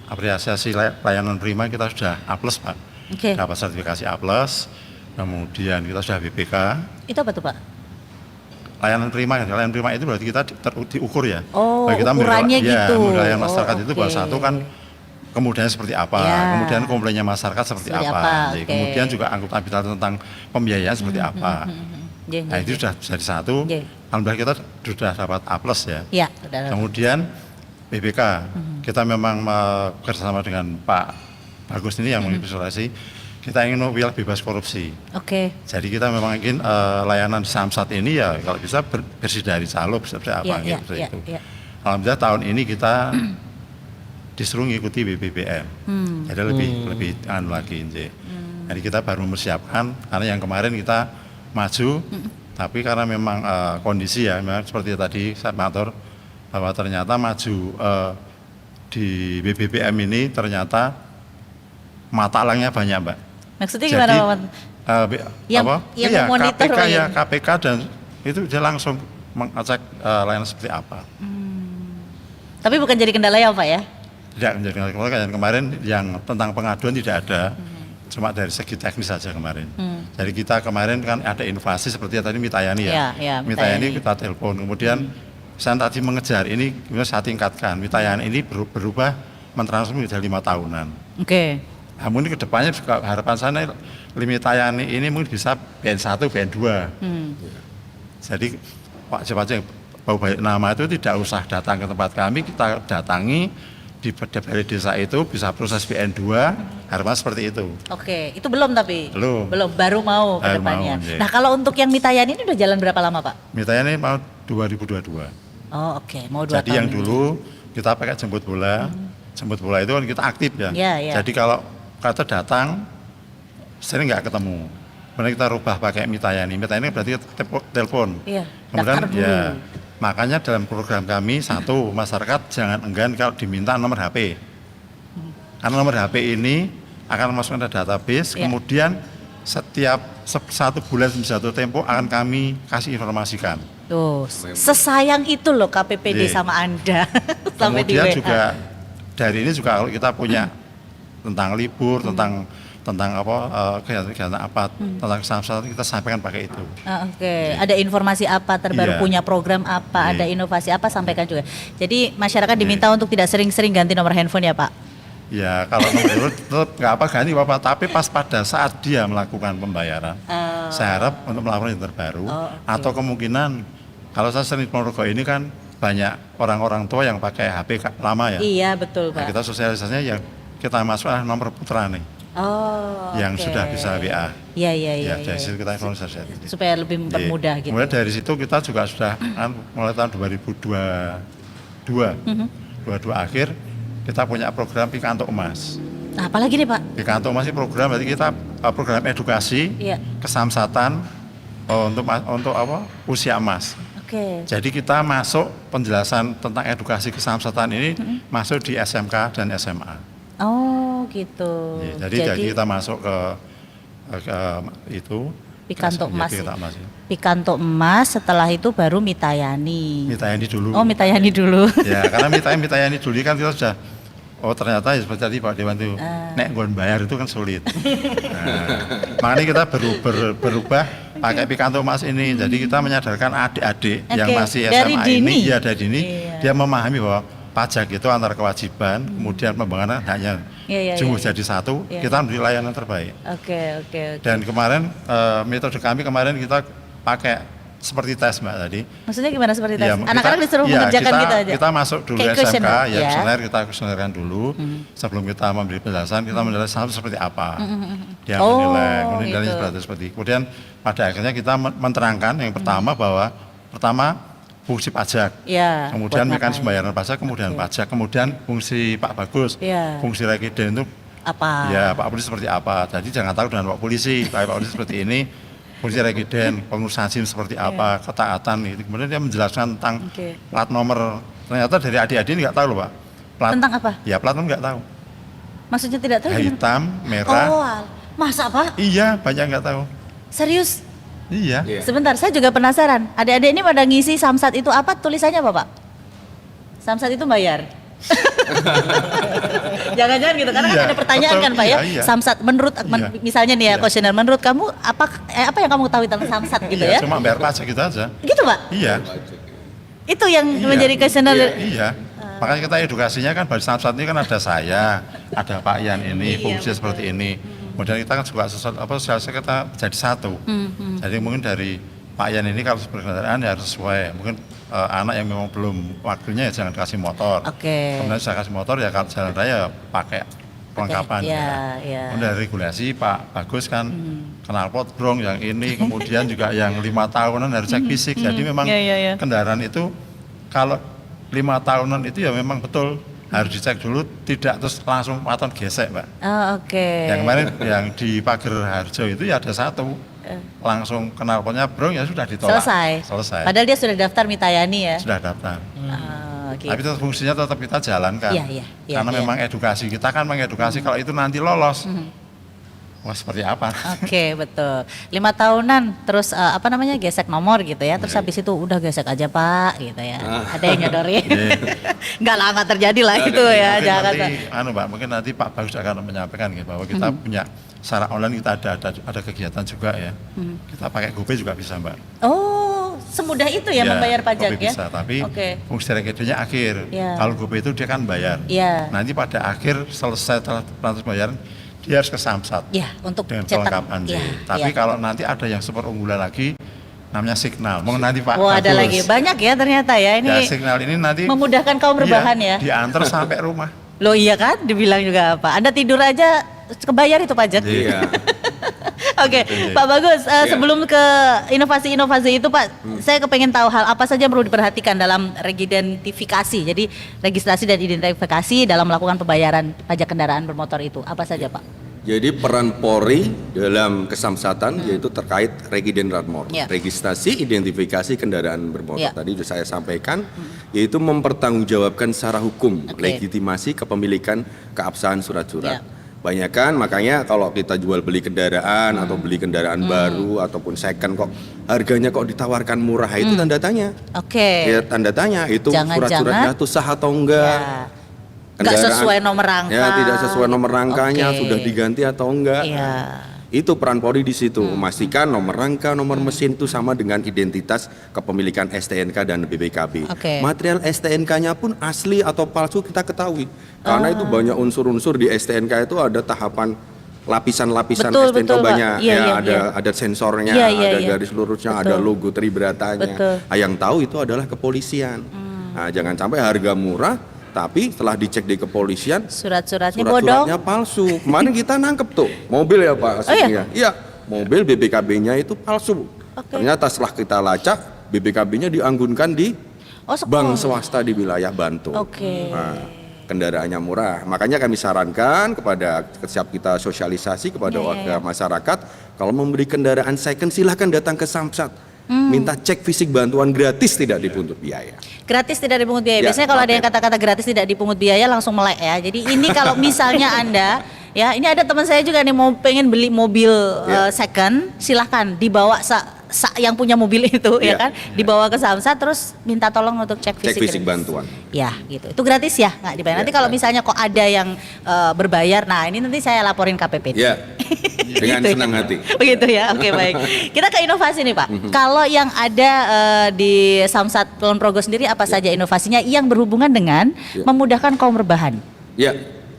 apresiasi layanan prima kita sudah A+, Pak. Oke. Dapat sertifikasi A+, kemudian kita sudah BPK. Itu apa tuh Pak? Layanan prima itu berarti kita diukur ya. Oh, Bahwa kita ukurannya gitu. melayani masyarakat itu bahwa oke. satu kan kemudian seperti apa, Ya. kemudian komplainnya masyarakat seperti Seperti apa. apa, Jadi, oke. kemudian juga akuntabilitas tentang pembiayaan seperti apa. Ya, Nah, itu sudah jadi satu. Ya. Alhamdulillah kita sudah dapat A+ ya. Ya, udah. Kemudian BPK, kita memang bekerjasama dengan Pak Bagus ini yang menginvestigasi, kita ingin wilayah bebas korupsi. Oke. Jadi kita memang ingin layanan Samsat ini ya kalau bisa bersih dari calo, seperti apa Iya, iya, gitu. iya, itu. iya. Alhamdulillah tahun ini kita disuruh mengikuti BBPM. Jadi lebih lagi. Jadi kita baru mempersiapkan karena yang kemarin kita maju, tapi karena memang kondisi ya, memang seperti tadi saya matur bahwa ternyata maju di BBPM ini ternyata mata alangnya banyak, Mbak. Maksudnya gimana Pak? Yang Iya, memonitor KPK Pak, ya, ya? KPK dan itu dia langsung mengecek layanan seperti apa. Tapi bukan jadi kendala ya Pak ya? Tidak menjadi yang kemarin yang tentang pengaduan tidak ada, cuma dari segi teknis saja kemarin. Jadi kita kemarin kan ada inovasi seperti yang tadi Mitayani ya. Iya, iya, Mitayani Mitayani. kita telepon, kemudian saya tadi mengejar ini, kemudian saya tingkatkan. Mitayani ini berubah mentransfer menjadi 5 tahunan. Oke. Namun ini kedepannya juga harapan saya Mitayani ini mungkin bisa BN1, BN2. Jadi wajib-wajib bau baik nama itu tidak usah datang ke tempat kami, kita datangi di balai desa itu bisa proses BN2, harapan seperti itu. Oke, itu belum tapi? Belum. Baru mau ke Baru depannya. mau, iya. Nah kalau untuk yang Mitayani ini udah jalan berapa lama Pak? Mitayani mau 2022. Oh oke, mau 2 Jadi tahun yang ini. dulu kita pakai jemput bola, jemput bola itu kan kita aktif ya. Iya, iya. Jadi kalau kata datang, sering nggak ketemu. Kemudian kita rubah pakai Mitayani. Mitayani berarti telepon. Iya, Kemudian daftar dulu. ya, makanya dalam program kami satu masyarakat jangan enggan kalau diminta nomor HP. Karena nomor HP ini akan masuk ke database, Iya. kemudian setiap 1 bulan jatuh tempo akan kami kasih informasikan. Tuh, sesayang itu loh KPPD Iya. sama Anda. Sampai di Kemudian WA. juga dari ini juga kalau kita punya tentang libur, tentang apa kegiatan apa, tentang kesamsatan kita sampaikan pakai itu. Oke, ada informasi apa terbaru, Iya. punya program apa, Iya. ada inovasi apa, sampaikan juga. Jadi masyarakat diminta untuk tidak sering-sering ganti nomor handphone ya Pak? Ya kalau nomor itu tetap nggak apa ganti Bapak, tapi pas pada saat dia melakukan pembayaran, saya harap untuk melakukan yang terbaru. Oh, oke. Atau kemungkinan kalau saya sering di Ponorogo ini kan banyak orang-orang tua yang pakai HP lama ya. Iya betul Nah, Pak. kita sosialisasinya yang kita masuk adalah nomor putra nih, Oh, yang oke. sudah bisa WA. Iya iya iya. Ya, dari iya. situ kita informasi. Supaya lebih mempermudah gitu. Kemudian dari situ kita juga sudah mulai tahun 2022, 22 akhir kita punya program Pikanto Emas. Nah, apalagi nih Pak? Pikanto Emas ini program berarti kita program edukasi Iya. kesamsatan untuk apa? Usia emas. Oke. Jadi kita masuk penjelasan tentang edukasi kesamsatan ini masuk di SMK dan SMA. Oh gitu. Ya, jadi kita masuk ke itu Pikanto Emas. Pikanto Emas. Ya. Pikanto Emas, setelah itu baru Mitayani. Mitayani dulu. Oh Mitayani dulu. Ya, karena Mitayani dulu kan kita sudah ternyata ya seperti tadi Pak Dewan itu nek nggon bayar itu kan sulit. Nah, makanya kita berubah pakai Pikanto Emas ini. Jadi kita menyadarkan adik-adik yang Oke, masih dari SMA dini. ini ya dari dini Iya. dia memahami bahwa pajak itu antara kewajiban kemudian pembangunan haknya Iya, iya, jumlah iya. jadi satu, Iya. kita memberi layanan terbaik. Oke oke oke. Dan kemarin metode kami kemarin kita pakai seperti tes Mbak tadi. Maksudnya gimana seperti tes? Ya, Anak-anak disuruh ya, mengerjakan kita, gitu aja? Kita masuk dulu Kayak SMK, questionnaire, ya ya. questionnaire kita questionnaire dulu. Sebelum kita memberi penjelasan, kita menilai satu seperti apa. Dia Oh, menilai gitu. seperti. Kemudian pada akhirnya kita menerangkan yang pertama bahwa pertama fungsi pajak, Ya, kemudian buat mekanisme ngapain? pembayaran pajak, kemudian Oke. pajak, kemudian fungsi Pak Bagus, Ya. fungsi rekiden itu Apa? ya Pak Polisi seperti apa. Jadi jangan tahu dengan Pak Polisi, Pak Polisi seperti ini, fungsi rekiden, pengurusan SIM seperti apa, ketaatan itu. Kemudian dia menjelaskan tentang Oke. plat nomor. Ternyata dari adik-adik nggak tahu loh Pak. Tentang apa? Ya plat nomor nggak tahu. Maksudnya tidak tahu gimana? Hitam, merah. Oh, masa Pak? Iya, banyak nggak tahu. Serius? Iya. Iya. Sebentar, saya juga penasaran. Adik-adik ini pada ngisi samsat itu apa? Tulisannya apa Pak? Samsat itu bayar? Jangan-jangan gitu, karena Iya, kan ada pertanyaan betul, kan Pak ya. iya, iya. Samsat menurut, Iya. misalnya nih ya, Iya. kuesioner, menurut kamu apa yang kamu tahu tentang samsat gitu Iya, ya? cuma bayar pajak gitu aja. Gitu Pak? Iya. Itu yang Iya. menjadi kuesioner. Iya. Makanya kita edukasinya kan pada saat ini kan ada saya, ada Pak Yan ini, Iya, fungsi seperti ini. Kemudian kita kan juga sesuatu apa sosialisasi kita jadi satu. Jadi mungkin dari Pak Yan ini kalau berkendaraan ya harus sesuai. Mungkin anak yang memang belum waktunya ya jangan kasih motor. Oke. Kemudian saya kasih motor ya kalau jalan raya pakai perlengkapan. Iya, ya. iya. Kemudian dari regulasi Pak Bagus kan knalpot brong yang ini, kemudian juga yang 5 tahunan harus cek fisik. Jadi memang Iya, iya, iya. kendaraan itu kalau 5 tahunan itu ya memang betul harus dicek dulu, tidak terus langsung waton gesek Mbak. Oh, oke. Yang kemarin yang di Pager Harjo itu ya ada satu, langsung knalpotnya brong ya sudah ditolak. Selesai. Padahal dia sudah daftar Mitayani ya. Sudah daftar. Oh, gitu. Tapi tetap fungsinya tetap kita jalankan. Iya, iya, iya, Karena iya. memang edukasi kita kan mengedukasi kalau itu nanti lolos. Wah seperti apa? Oke, betul. 5 tahunan terus apa namanya gesek nomor gitu ya. Terus habis itu udah gesek aja Pak gitu ya. Ada yang nyodorin. Enggak lah, nggak terjadi lah itu ya. Mungkin Jangan. nanti, Mbak, mungkin nanti Pak Bagus akan menyampaikan gitu, bahwa kita punya secara online kita ada kegiatan juga ya. Kita pakai GoPay juga bisa Mbak. Oh, semudah itu ya, membayar pajak GoPay ya. bisa, tapi Oke. fungsi rekedennya akhir. Iya. Kalau GoPay itu dia kan bayar. Iya. Nanti pada akhir selesai transaksi bayaran dia harus ke Samsat. Ya, untuk Dengan cetak. perlengkapan J. Ya, Tapi ya. kalau nanti ada yang super unggulan lagi namanya Signal. Mau nanti Pak Wah, ada Bagus. lagi. Banyak ya ternyata ya. Ini Ya, Signal ini nanti memudahkan kaum rebahan ya. diantar sampai rumah. Loh iya kan, dibilang juga apa? Anda tidur aja kebayar itu pajak. Iya. Oke, Pak Bagus, sebelum ke inovasi-inovasi itu Pak, saya kepengen tahu hal apa saja yang perlu diperhatikan dalam reidentifikasi. Jadi registrasi dan identifikasi dalam melakukan pembayaran pajak kendaraan bermotor itu apa saja Pak? Jadi peran Polri dalam kesamsatan yaitu terkait Regiden Ratmor, Ya. registrasi identifikasi kendaraan bermotor. Ya. Tadi sudah saya sampaikan, yaitu mempertanggungjawabkan secara hukum Oke. legitimasi kepemilikan keabsahan surat-surat. Ya. Banyakan makanya kalau kita jual beli kendaraan atau beli kendaraan baru ataupun second kok harganya kok ditawarkan murah itu tanda tanya. Oke. Ya tanda tanya itu Jangan-jangan- surat-suratnya itu sah atau enggak. Ya. Nggak sesuai nomor rangka. Ya, tidak sesuai nomor rangkanya, Oke. sudah diganti atau enggak. Iya. Itu peran Polri di situ, memastikan nomor rangka, nomor mesin itu sama dengan identitas kepemilikan STNK dan BPKB. Oke. Material STNK-nya pun asli atau palsu kita ketahui. Karena itu banyak unsur-unsur di STNK itu ada tahapan lapisan-lapisan Betul, STNK betul, Pak. banyak. Iya, Ya, iya, ada sensornya, Iya, iya, ada iya. garis lurusnya, Betul. ada logo tribratanya. Betul. Nah, yang tahu itu adalah kepolisian. Nah, jangan sampai harga murah tapi setelah dicek di kepolisian Surat-suratnya bodong. surat-suratnya palsu. Kemarin kita nangkep tuh mobil ya Pak. Oh, iya? aslinya. Iya, mobil BPKB-nya itu palsu. Oke. Ternyata setelah kita lacak, BPKB-nya dianggunkan di Oh, sekolah. bank swasta di wilayah Bantul. Oke. Nah, kendaraannya murah. Makanya kami sarankan kepada setiap kita sosialisasi kepada Iya, warga masyarakat, kalau membeli kendaraan second silahkan datang ke Samsat. Minta cek fisik bantuan gratis tidak dipungut biaya. Gratis tidak dipungut biaya. Ya, Biasanya kalau ada yang oke. kata-kata gratis tidak dipungut biaya langsung melek ya. Jadi ini kalau misalnya Anda ya, ini ada teman saya juga nih mau pengen beli mobil Ya. second, silahkan dibawa yang punya mobil itu ya Ya. kan, dibawa ke Samsat terus minta tolong untuk cek Cek fisik. fisik gratis. bantuan. Ya, gitu. Itu gratis ya, nggak dibayar. Ya, Nanti kalau ya. misalnya kok ada yang berbayar, nah ini nanti saya laporin KPP. Ya, dengan Gitu ya. senang hati. Begitu ya, oke baik. Kita ke inovasi nih Pak. Kalau yang ada di Samsat Kulon Progo sendiri apa saja inovasinya yang berhubungan dengan Ya. memudahkan kaum rebahan? Ya,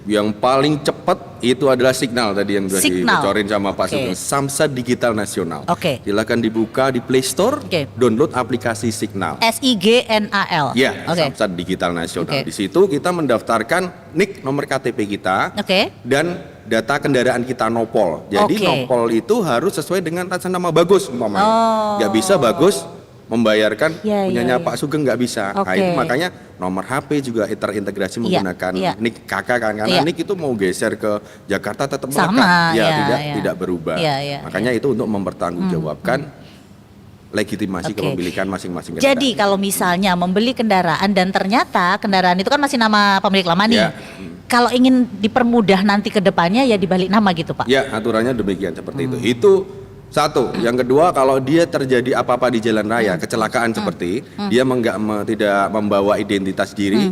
yang paling cepat itu adalah Signal tadi yang sudah Signal. dibocorin sama Pak Oke. Sugeng. Samsat Digital Nasional. Oke. Silakan dibuka di Play Store, Oke. download aplikasi Signal. SIGNAL. Ya, Oke. Samsat Digital Nasional. Oke. Di situ kita mendaftarkan NIK nomor KTP kita Oke. dan data kendaraan kita nopol. Jadi Oke. nopol itu harus sesuai dengan atas nama Bagus umpamanya. Oh. Nggak bisa Bagus membayarkan Ya, punyanya ya, ya. Pak Sugeng nggak bisa. Nah, Oke. itu makanya nomor HP juga terintegrasi menggunakan iya. NIK kakak kan, karena Iya. NIK itu mau geser ke Jakarta tetap Sama, melekat. Ya, ya, tidak berubah. Ya, ya, Makanya itu untuk mempertanggungjawabkan legitimasi Oke. kepemilikan masing-masing Jadi kendaraan. kalau misalnya membeli kendaraan dan ternyata kendaraan itu kan masih nama pemilik lama nih. Ya. Kalau ingin dipermudah nanti ke depannya ya dibalik nama gitu Pak. Ya, aturannya demikian seperti itu. Itu satu. Yang kedua, kalau dia terjadi apa-apa di jalan raya, kecelakaan seperti dia tidak membawa identitas diri,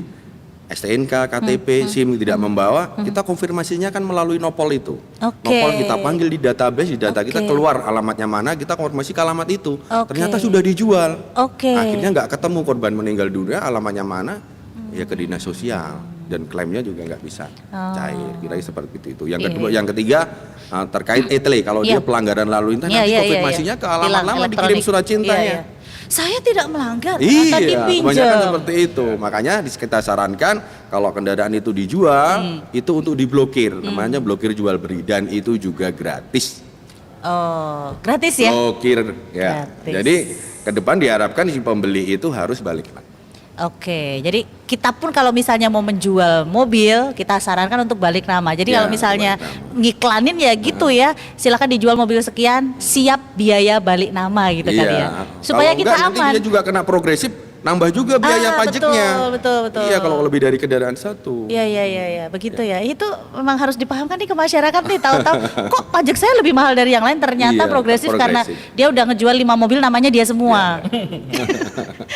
STNK, KTP, SIM tidak membawa, kita konfirmasinya kan melalui nopol itu. Oke. Nopol kita panggil di database, di data kita Oke. keluar alamatnya mana, kita konfirmasi ke alamat itu. Oke. Ternyata sudah dijual. Oke. Akhirnya nggak ketemu korban meninggal dunia, alamatnya mana? Ya ke dinas sosial dan klaimnya juga nggak bisa cair. Kira seperti itu. Yang kedua, yang ketiga terkait etle. Kalau Iya. dia pelanggaran lalu lintas, Iya, nanti iya, iya, konfirmasinya iya. ke alamat Tilang lama elektronik. dikirim surat cintanya. Iya, iya. Saya tidak melanggar, ternyata Iya, dipinjam. kebanyakan seperti itu. Makanya kita sarankan kalau kendaraan itu dijual, itu untuk diblokir. Namanya blokir jual beli dan itu juga gratis. Oh, gratis ya? Blokir ya. Gratis. Jadi ke depan diharapkan si pembeli itu harus balik lagi. Oke, jadi kita pun kalau misalnya mau menjual mobil, kita sarankan untuk balik nama. Jadi Ya, kalau misalnya balik nama. ngiklanin ya gitu ya, silakan dijual mobil sekian, siap biaya balik nama gitu kan ya. Supaya Kalau kita enggak, aman. nanti dia juga kena progresif, nambah juga biaya pajaknya. betul. Iya, kalau lebih dari kendaraan satu. Iya, begitu ya. Itu memang harus dipahamkan nih ke masyarakat nih, tahu-tahu kok pajak saya lebih mahal dari yang lain, ternyata Iya, progresif karena progresif. dia udah ngejual 5 mobil namanya dia semua.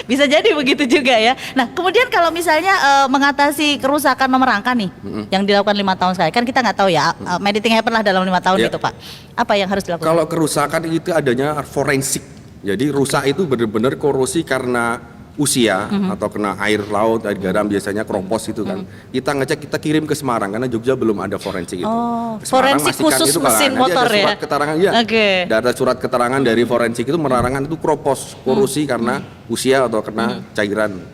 Bisa jadi begitu juga ya. Nah, kemudian kalau misalnya mengatasi kerusakan nomor rangka nih yang dilakukan 5 tahun sekali, kan kita nggak tahu ya, anything happen lah dalam 5 tahun Iya. itu Pak. Apa yang harus dilakukan? Kalau kerusakan itu adanya forensik. Jadi rusak itu benar-benar korosi karena usia atau kena air laut, air garam biasanya kropos itu kan. Kita ngecek, kita kirim ke Semarang karena Jogja belum ada forensik itu. Oh, Ke Semarang forensik pastikan khusus itu kalau mesin nanti motor ada ya? surat keterangan ya. Oke. Ada surat keterangan dari forensik itu menerangkan itu kropos, korosi karena usia atau kena cairan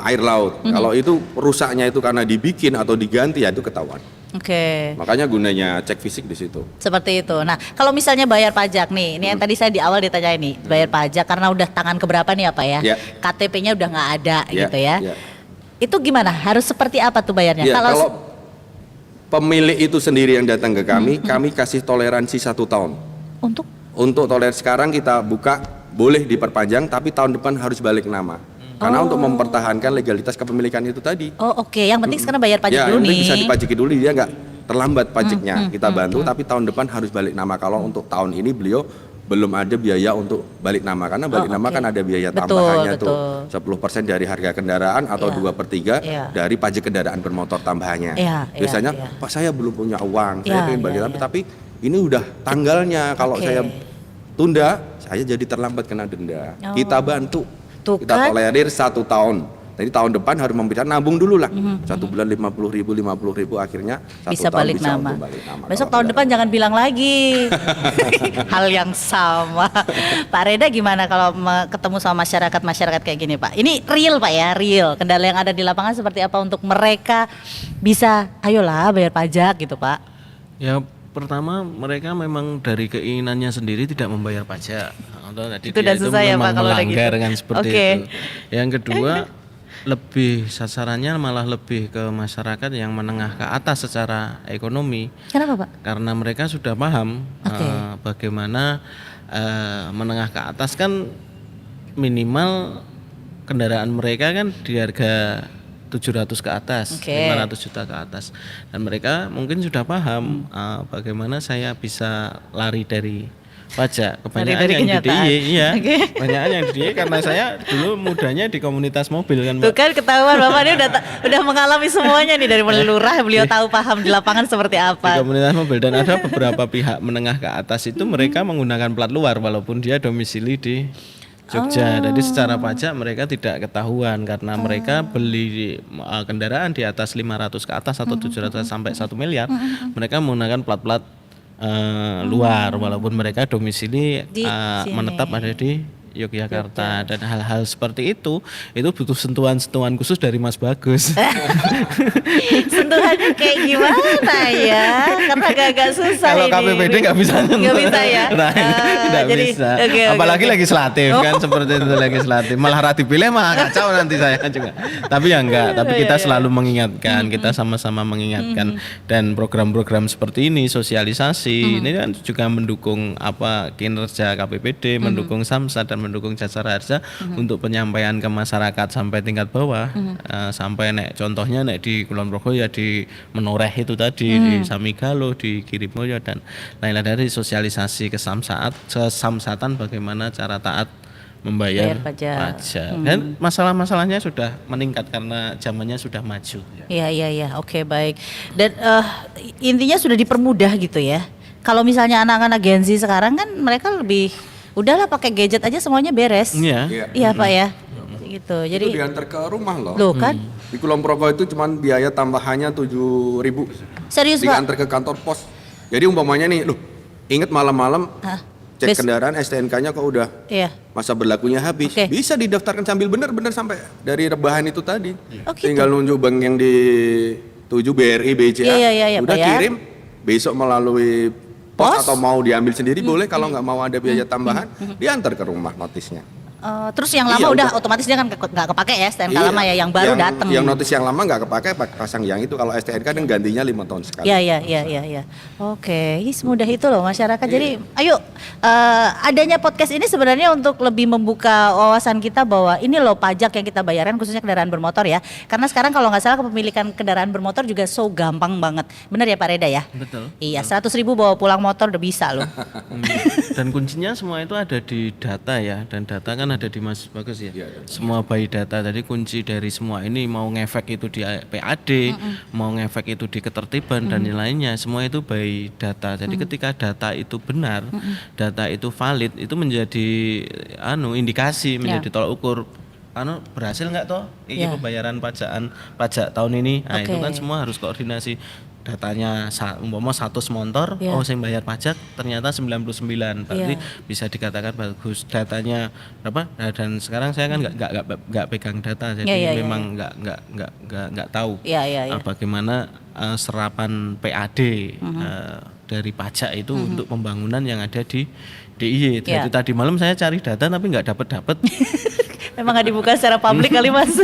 air laut. Kalau itu rusaknya itu karena dibikin atau diganti ya itu ketahuan. Oke. Makanya gunanya cek fisik di situ. Seperti itu. Nah, kalau misalnya bayar pajak nih, ini yang tadi saya di awal ditanya ini, bayar pajak karena udah tangan keberapa nih apa ya? Ya. KTP-nya udah nggak ada Ya, gitu ya. ya. Itu gimana? Harus seperti apa tuh bayarnya? Ya, kalau pemilik itu sendiri yang datang ke kami, kami kasih toleransi 1 tahun. Untuk toleransi sekarang kita buka boleh diperpanjang, tapi tahun depan harus balik nama. Karena untuk mempertahankan legalitas kepemilikan itu tadi. Oh oke, yang penting sekarang bayar pajak Ya, dulu yang penting nih. bisa dipajaki dulu, dia nggak terlambat pajaknya. Kita bantu, tapi tahun depan harus balik nama. Kalau untuk tahun ini beliau belum ada biaya untuk balik nama, karena balik nama oke. kan ada biaya Betul, tambahannya betul. tuh 10% dari harga kendaraan atau Iya. 2/3 Iya. dari pajak kendaraan bermotor tambahannya. Iya, iya, Biasanya iya. Pak saya belum punya uang, Iya, saya pengen balik iya, nama, iya. tapi ini udah tanggalnya. Kalau Oke. saya tunda, saya jadi terlambat kena denda. Oh. Kita bantu, Tuh kita kan. tolerir 1 tahun. Jadi tahun depan harus memberikan nabung dulu lah. 1 bulan 50.000, akhirnya 1 Bisa tahun balik bisa nama. untuk balik nama. Besok Kalau tahun tidak- depan jangan bilang lagi hal yang sama. Pak Reda gimana kalau ketemu sama masyarakat kayak gini Pak? Ini real Pak ya, real. Kendala yang ada di lapangan seperti apa untuk mereka bisa, ayolah bayar pajak gitu Pak. Ya pertama mereka memang dari keinginannya sendiri tidak membayar pajak. Atau tadi Itu dia udah susah ya, memang Pak, kalau udah melanggar gitu. dengan seperti Oke. itu. Yang kedua lebih sasarannya malah lebih ke masyarakat yang menengah ke atas secara ekonomi. Kenapa Pak? Karena mereka sudah paham Oke. bagaimana menengah ke atas kan minimal kendaraan mereka kan di harga 700 ke atas, Oke. 500 juta ke atas. Dan mereka mungkin sudah paham bagaimana saya bisa lari dari pajak. Kebanyakan dari yang di kenyataan. DIY, iya. Oke. Kebanyakan yang di DIY karena saya dulu mudanya di komunitas mobil kan, Tuh Mbak. kan ketahuan Bapak ini udah mengalami semuanya nih dari mulai lurah, beliau tahu paham di lapangan seperti Di apa. komunitas mobil, dan ada beberapa pihak menengah ke atas itu mereka menggunakan plat luar walaupun dia domisili di Jogja. Jadi secara pajak mereka tidak ketahuan karena mereka beli kendaraan di atas 500 ke atas atau 700 sampai 1 miliar. Mereka menggunakan plat-plat luar walaupun mereka domisili Di sini. menetap ada di Yogyakarta. Dan hal-hal seperti itu butuh sentuhan-sentuhan khusus dari Mas Bagus. Sentuhannya kayak gimana ya? Karena agak-agak susah Kalau ini. KPPD nggak bisa nyentuh. Nggak bisa ya? Nah, nggak jadi, bisa. oke, Apalagi oke. legislatif kan seperti itu legislatif. Malah rati pilih mah kacau nanti saya juga. Tapi ya enggak, tapi kita selalu mengingatkan, kita sama-sama mengingatkan, dan program-program seperti ini sosialisasi ini kan juga mendukung kinerja KPPD, mendukung Samsat dan mendukung Jasara Harja untuk penyampaian ke masyarakat sampai tingkat bawah. Sampai contohnya di Kulon Progo ya di Menoreh itu tadi, di Samigalo, di Girimoyo dan lain-lain, dari sosialisasi ke Samsatan bagaimana cara taat membayar Bayar pajak. Dan masalah-masalahnya sudah meningkat karena zamannya sudah maju. Iya, oke baik. Dan intinya sudah dipermudah gitu ya. Kalau misalnya anak-anak Gen Z sekarang kan mereka lebih udahlah pakai gadget aja semuanya beres. Iya. Iya Pak ya. Gitu. Itu Jadi diantar ke rumah loh. loh kan Di Kulon Progo itu cuman biaya tambahannya 7.000. serius Pak. Diantar ke kantor pos. Jadi umpamanya nih, inget malam-malam Hah? cek Bes- kendaraan STNK-nya kok udah Iya. masa berlakunya habis. Oke. Bisa didaftarkan sambil bener-bener sampai dari rebahan itu tadi. Oh, gitu. Tinggal nunjuk bank yang dituju BRI, BCA. Iya, Udah bayar. kirim besok melalui pos Pos? atau mau diambil sendiri boleh, kalau nggak mau ada biaya tambahan diantar ke rumah notisnya. Terus yang lama Iya, udah udah. otomatis dia kan nggak kepake ya STNK Iya. lama ya, yang baru datang. Yang notis yang lama nggak kepake, pasang yang itu. Kalau STNK kan gantinya 5 tahun sekali. Iya. Oke, ini semudah itu loh masyarakat. Jadi, ayo adanya podcast ini sebenarnya untuk lebih membuka wawasan kita bahwa ini loh pajak yang kita bayarkan khususnya kendaraan bermotor ya. Karena sekarang kalau nggak salah kepemilikan kendaraan bermotor juga so gampang banget. Benar ya Pak Reda ya? Betul. Iya, 100.000 bawa pulang motor udah bisa loh. Dan kuncinya semua itu ada di data ya, dan data kan ada di Mas Bagus ya. Semua by data. Jadi kunci dari semua ini mau ngefek itu di PAD, mau ngefek itu di ketertiban dan lainnya, semua itu by data. Jadi ketika data itu benar, data itu valid, itu menjadi indikasi, menjadi tolak ukur berhasil nggak toh ini Ya. pembayaran pajak tahun ini. Nah, itu Oke. kan semua harus koordinasi. Datanya umpama 100 motor, Ya. saya bayar pajak ternyata 99, berarti Ya. bisa dikatakan bagus. Datanya berapa? Nah, dan sekarang saya kan nggak pegang data, jadi Ya. memang nggak tahu Iya. bagaimana serapan PAD dari pajak itu untuk pembangunan yang ada di DIY. Ya. Jadi tadi malam saya cari data tapi nggak dapat. Memang nggak dibuka secara publik kali Mas.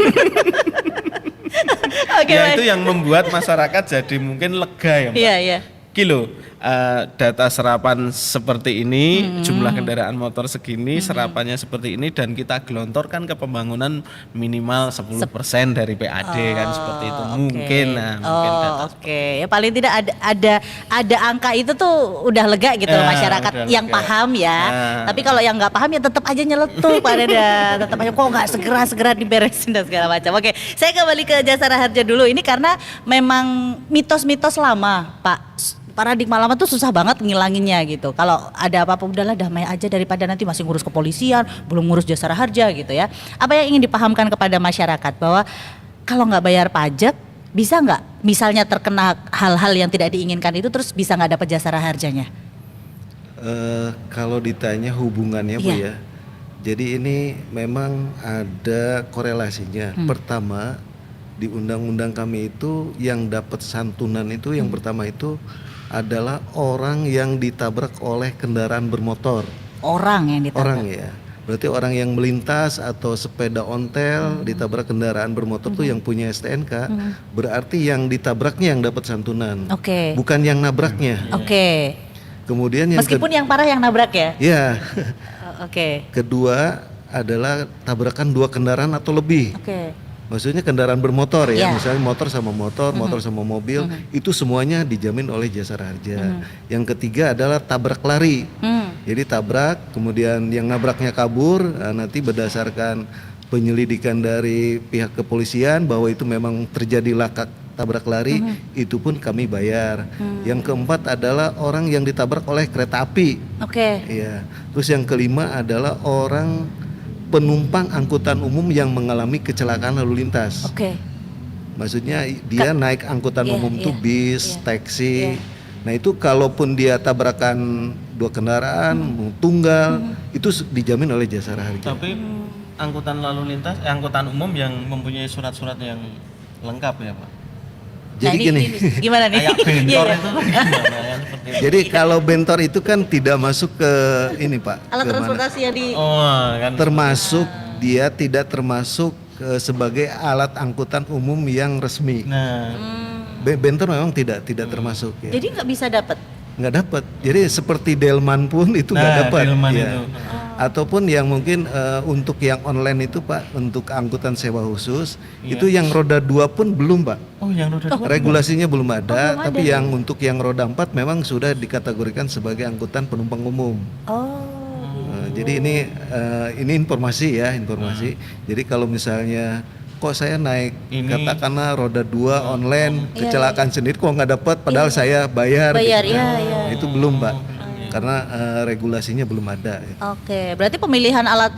Oke, Ya baik. itu yang membuat masyarakat jadi mungkin lega ya Mbak. Iya, iya. Kilo data serapan seperti ini, jumlah kendaraan motor segini, serapannya seperti ini, dan kita gelontorkan ke pembangunan minimal 10% dari PAD kan seperti itu. Oke. Mungkin mungkin Oh, data oke. Ya paling tidak ada angka itu tuh udah lega gitu loh Ya, masyarakat udah yang lega. paham ya. Nah. Tapi kalau yang nggak paham ya tetap aja nyeletuk Pak Deda. Tetap aja kok nggak segera diberesin dan segala macam. Oke, saya kembali ke Jasara Harja dulu ini karena memang mitos-mitos lama, Pak. Paradigma lama tuh susah banget ngilanginnya gitu. Kalau ada apa-apa udahlah damai aja daripada nanti masih ngurus kepolisian, belum ngurus Jasara Harja gitu ya. Apa yang ingin dipahamkan kepada masyarakat bahwa kalau nggak bayar pajak bisa nggak misalnya terkena hal-hal yang tidak diinginkan itu terus bisa nggak dapat Jasara Harjanya? Kalau ditanya hubungannya Bu Iya. ya, jadi ini memang ada korelasinya. Pertama di undang-undang kami itu yang dapat santunan itu yang pertama itu adalah orang yang ditabrak oleh kendaraan bermotor. Orang yang ditabrak. Orang ya, berarti orang yang melintas atau sepeda ontel ditabrak kendaraan bermotor tuh yang punya STNK, berarti yang ditabraknya yang dapat santunan, Oke. bukan yang nabraknya. Oke. Kemudian yang Meskipun yang parah yang nabrak ya. ya, Oke. kedua adalah tabrakan dua kendaraan atau lebih. Oke. Maksudnya kendaraan bermotor ya, Iya. misalnya motor sama motor, motor sama mobil, itu semuanya dijamin oleh Jasara Harja. Yang ketiga adalah tabrak lari. Jadi tabrak, kemudian yang nabraknya kabur, nanti berdasarkan penyelidikan dari pihak kepolisian bahwa itu memang terjadi laka tabrak lari, itu pun kami bayar. Yang keempat adalah orang yang ditabrak oleh kereta api. Oke. Iya. Terus yang kelima adalah orang penumpang angkutan umum yang mengalami kecelakaan lalu lintas. Oke. Maksudnya dia naik angkutan Iya, umum tuh iya, bis, iya, taksi. iya. Nah itu kalaupun dia tabrakan dua kendaraan, tunggal, itu dijamin oleh Jasara Harja. Tapi angkutan lalu lintas, angkutan umum yang mempunyai surat-surat yang lengkap ya Pak. Jadi Nah, gini, gimana nih? Kayak bentor Iya, iya. itu gimana ya seperti itu. jadi kalau bentor itu kan tidak masuk ke ini Pak. Alat ke mana? transportasi yang di Oh kan. Termasuk dia tidak termasuk sebagai alat angkutan umum yang resmi. Nah, Bentor memang tidak termasuk ya. Jadi nggak bisa dapat. Nggak dapat. Jadi seperti delman pun itu nggak Nah, dapat. delman ya. itu. Ataupun yang mungkin untuk yang online itu Pak, untuk angkutan sewa khusus, Iya. itu yang roda 2 pun belum Pak. oh yang roda dua. Regulasinya belum ada, belum tapi ada. yang untuk yang roda 4 memang sudah dikategorikan sebagai angkutan penumpang umum. Oh. Jadi ini informasi ya, informasi. Jadi kalau misalnya kok saya naik Ini- katakanlah roda 2 online Iya, kecelakaan sendiri kok nggak dapat padahal saya bayar. Bayar, gitu. iya, iya. Itu belum Pak. Karena regulasinya belum ada. Oke, berarti pemilihan alat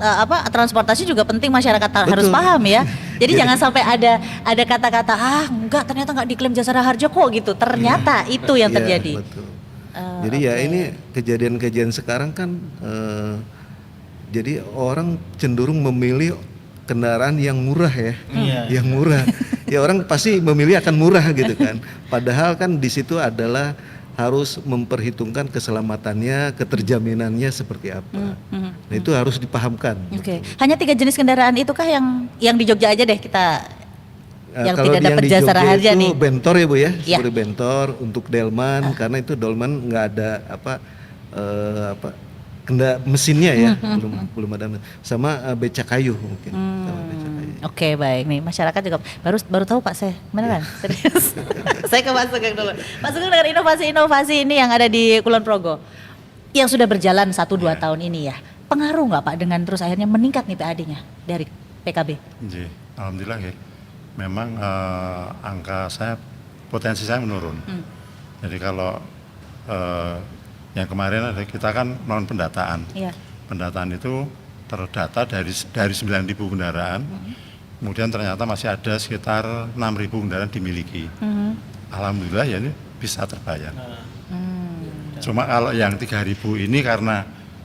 transportasi juga penting masyarakat harus Betul. paham ya. Jadi jangan sampai ada kata-kata enggak ternyata nggak diklaim Jasara Harja kok gitu. Ternyata itu yang Iya, terjadi. betul. Jadi ya ini kejadian-kejadian sekarang kan jadi orang cenderung memilih kendaraan yang murah ya, Iya. yang murah. Ya orang pasti memilih akan murah gitu kan. Padahal kan di situ adalah harus memperhitungkan keselamatannya, keterjaminannya seperti apa. Nah itu harus dipahamkan. Oke. Hanya 3 jenis kendaraan itukah yang di Jogja aja deh kita yang Kalau tidak dapat di Jasara Jogja Harja itu nih. bentor ya Bu ya, Iya. seperti bentor untuk delman karena itu delman nggak ada mesinnya ya, belum ada sama beca kayu mungkin. Sama beca kayu. Oke, baik nih masyarakat juga baru tahu Pak saya beneran serius. Saya ke Pak Sugeng dulu. Pak Sugeng dengan inovasi-inovasi ini yang ada di Kulon Progo yang sudah berjalan 1-2 tahun ini ya, pengaruh nggak Pak dengan terus akhirnya meningkat nih PAD-nya dari PKB? Ji, alhamdulillah ya. Memang angka potensi saya menurun. Jadi kalau yang kemarin ada kita kan melakukan pendataan. Iya. Pendataan itu terdata dari 9.000 kendaraan. Kemudian ternyata masih ada sekitar 6.000 kendaraan dimiliki. Alhamdulillah ya ini bisa terbayar. Cuma kalau yang 3.000 ini karena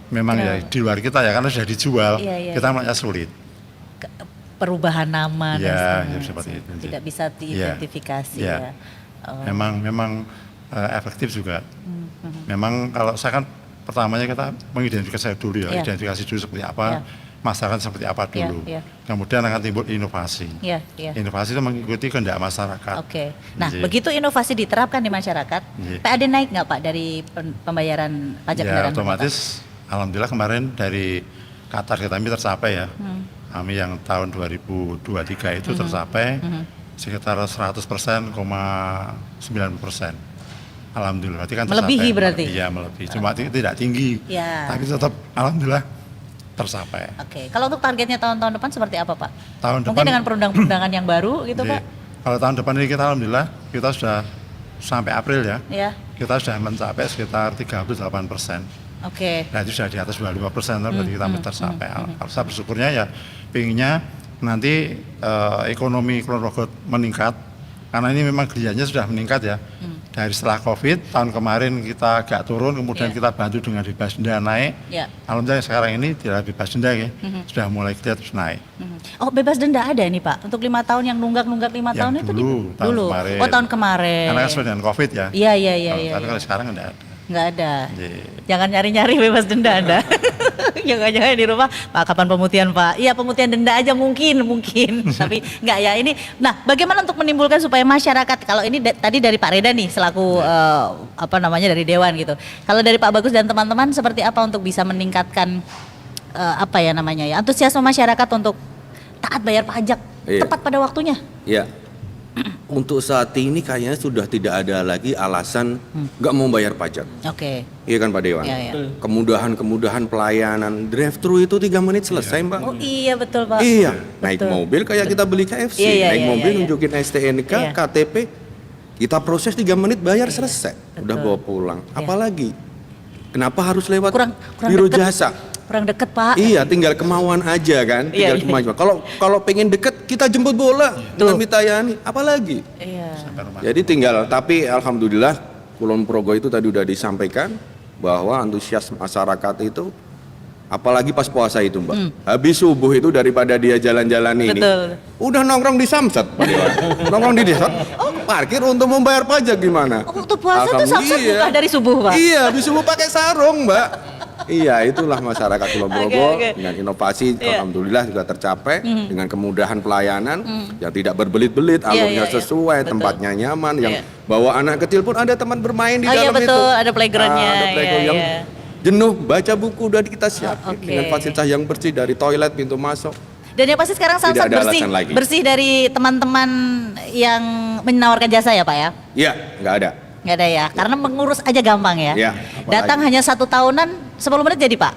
memang ya di luar kita ya karena sudah dijual, Iya, iya, kita makanya sulit. Perubahan nama dan Ya, sebagainya. ya seperti itu. Tidak bisa diidentifikasi Iya. ya. Oh. Memang efektif juga. Memang kalau saya kan pertamanya kita mengidentifikasi dulu ya, Iya. identifikasi dulu seperti apa. Iya. masyarakat seperti apa Iya, dulu. iya. Kemudian akan timbul inovasi. Iya, iya. Inovasi itu mengikuti kehendak masyarakat. Oke. Nah, Iya. begitu inovasi diterapkan di masyarakat, Iya. PAD naik nggak Pak dari pembayaran pajak Ya kendaraan otomatis, alhamdulillah kemarin dari target kami tercapai ya. Kami yang tahun 2023 itu tercapai sekitar 100%,9%. Alhamdulillah, berarti kan Melebihi berarti? Iya, melebihi. Cuma tidak tinggi, Ya. tapi tetap alhamdulillah tercapai. Oke. Kalau untuk targetnya tahun-tahun depan seperti apa Pak? Tahun Mungkin depan, dengan perundang-perundangan yang baru gitu Jadi, Pak? kalau tahun depan ini kita alhamdulillah kita sudah sampai April ya, Ya. kita sudah mencapai sekitar 38%. Oke. Nah itu sudah di atas 25%, berarti kita tercapai. Kalau saya bersyukurnya ya, pinginnya nanti ekonomi Kulon Progo meningkat, karena ini memang geliatnya sudah meningkat ya. Dari setelah COVID, tahun kemarin kita agak turun, kemudian Iya. kita bantu dengan bebas denda naik. Ya. Alhamdulillah sekarang ini tidak bebas denda ya, sudah mulai kelihatan terus naik. Oh, bebas denda ada nih Pak untuk 5 tahun yang nunggak-nunggak 5 Yang tahun itu dulu, tahun kemarin. Oh, tahun kemarin. Karena kan sesuai dengan COVID ya. Iya, iya, iya, iya. Tapi kalau sekarang tidak ada. Nggak ada. Iya. Jangan nyari-nyari bebas denda Anda. Jangan-jangan di rumah, Pak kapan pemutihan Pak? Iya pemutihan denda aja mungkin. Tapi nggak ya ini. Nah bagaimana untuk menimbulkan supaya masyarakat, kalau ini tadi dari Pak Reda nih selaku dari Dewan gitu. Kalau dari Pak Bagus dan teman-teman seperti apa untuk bisa meningkatkan antusiasme masyarakat untuk taat bayar pajak Iya. tepat pada waktunya? Ya, untuk saat ini kayaknya sudah tidak ada lagi alasan nggak mau bayar pajak. Oke. Iya kan Pak Dewan? Iya, iya. Kemudahan-kemudahan pelayanan drive-thru itu 3 menit selesai Mbak. Oh iya betul Pak. Iya, naik Betul. mobil kayak kita beli KFC, Iya, iya, naik iya, mobil iya. nunjukin STNK, Iya. KTP, kita proses 3 menit bayar selesai, udah betul. bawa pulang. Iya. Apalagi, kenapa harus lewat Kurang biro deket. jasa? Kurang deket Pak. Iya, tinggal kemauan aja kan, Iya, tinggal iya. kemauan. Kalau pengen deket, kita jemput bola dengan Mitayani, apalagi. Iya. Sampai rumah. Jadi tinggal, tapi alhamdulillah Kulon Progo itu tadi udah disampaikan bahwa antusias masyarakat itu, apalagi pas puasa itu Mbak, habis subuh itu daripada dia jalan-jalan ini, Betul. udah nongkrong di Samsat Pak Dewan, nongkrong di Samsat, parkir untuk membayar pajak gimana? Oh, untuk puasa tuh Samsat Alhamdulillah. buka dari subuh Pak? Iya, habis subuh pakai sarung Mbak. Iya, itulah masyarakat Kulon Progo Oke. dengan inovasi, Iya. alhamdulillah juga tercapai dengan kemudahan pelayanan yang tidak berbelit-belit, Iya, alurnya iya, iya. sesuai, Betul. tempatnya nyaman, yang Iya. bawa anak kecil pun ada teman bermain di Oh iya, dalam itu. betul, ada playgroundnya, Ada playground iya, yang iya. jenuh, baca buku udah kita siapin oke. dengan fasilitas yang bersih dari toilet, pintu masuk. Dan yang pasti sekarang Samsat Tidak ada bersih, alasan lagi. bersih dari teman-teman yang menawarkan jasa ya Pak ya? Iya, nggak ada. Nggak ada ya, karena mengurus aja gampang ya. Iya, apalagi. Datang hanya 1 tahunan, 10 menit jadi Pak?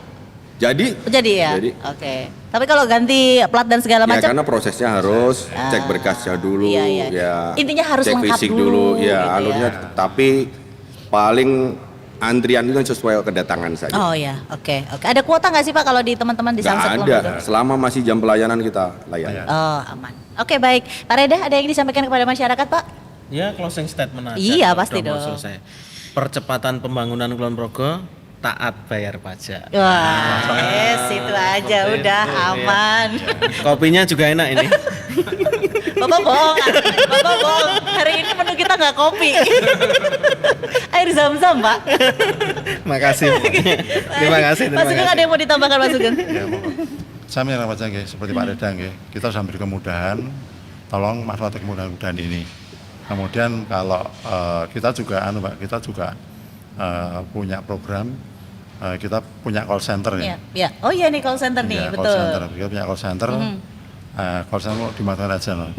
Jadi, Jadi ya? Jadi. Oke. Tapi kalau ganti plat dan segala ya macam, karena prosesnya harus cek berkasnya dulu, iya, iya. ya. Intinya harus cek lengkap fisik dulu, ya gitu alurnya. ya. Tapi paling antrian itu kan sesuai kedatangan saja. oh ya, oke. Ada kuota nggak sih Pak kalau di teman-teman di Nggak Samsat ada. Kulon Progo? Selama masih jam pelayanan kita layani. Oh aman. Oke baik, Pak Reda ada yang disampaikan kepada masyarakat Pak? Ya closing statement aja. Iya, kalau pasti udah mau dong. selesai. Percepatan pembangunan Kulon Progo, taat bayar pajak. Wah, itu aja Seperti udah itu, iya. aman. Kopinya juga enak ini. Bapak bohong, Bapak bohong. Hari ini menu kita nggak kopi. Air zam-zam Pak. Makasih. Terima kasih. Mas Sugeng ada yang mau ditambahkan Mas Sugeng? Ya, monggo. Saya menyerang aja nggih, seperti Pak Reda nggih. Kita sudah beri kemudahan, tolong manfaatkan kemudahan-kemudahan ini. Kemudian kalau kita juga Mbak, kita juga punya program, kita punya call center Iya, ya. iya. Oh iya nih call center nih, Iya, betul. Call center. Kita punya call center. Call center mau dimanfaatkan aja loh.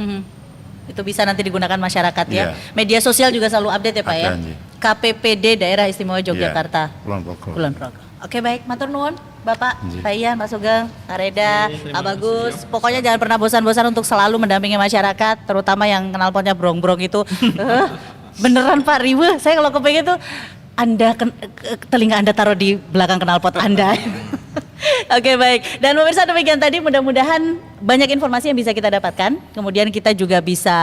Itu bisa nanti digunakan masyarakat ya. Iya. Media sosial juga selalu update ya Pak ya. Ada, iya. KPPD Daerah Istimewa Yogyakarta. Iya, Kulon Progo. Kulon Progo. Oke baik, matur nuwun Bapak, Iya. Pak Ian, Pak Sugeng, Pak Reda, Iya, Pak Bagus. Pokoknya jangan pernah bosan-bosan untuk selalu mendampingi masyarakat, terutama yang knalpotnya brong-brong itu. Beneran Pak, riweuh. Saya kalau kepengen tuh telinga Anda taruh di belakang knalpot Anda. Oke baik. Dan pemirsa demikian tadi mudah-mudahan banyak informasi yang bisa kita dapatkan. Kemudian kita juga bisa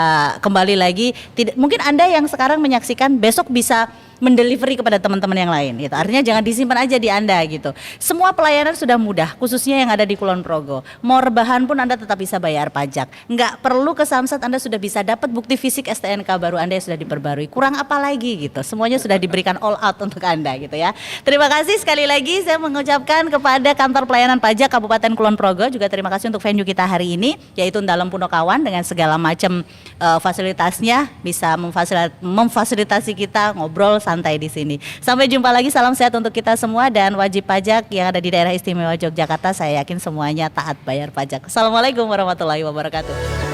kembali lagi. Mungkin Anda yang sekarang menyaksikan besok bisa mendelivery kepada teman-teman yang lain gitu. Artinya jangan disimpan aja di Anda gitu. Semua pelayanan sudah mudah, khususnya yang ada di Kulon Progo. Mau rebahan pun Anda tetap bisa bayar pajak. Nggak perlu ke Samsat, Anda sudah bisa dapat bukti fisik STNK baru Anda yang sudah diperbarui. Kurang apa lagi gitu. Semuanya sudah diberikan all out untuk Anda gitu ya. Terima kasih sekali lagi saya mengucapkan kepada Kantor Pelayanan Pajak Kabupaten Kulon Progo, juga terima kasih untuk venue kita hari ini yaitu Dalam Punokawan dengan segala macam fasilitasnya, bisa memfasilitasi kita ngobrol santai di sini. Sampai jumpa lagi, salam sehat untuk kita semua, dan wajib pajak yang ada di daerah istimewa Yogyakarta saya yakin semuanya taat bayar pajak. Assalamualaikum warahmatullahi wabarakatuh.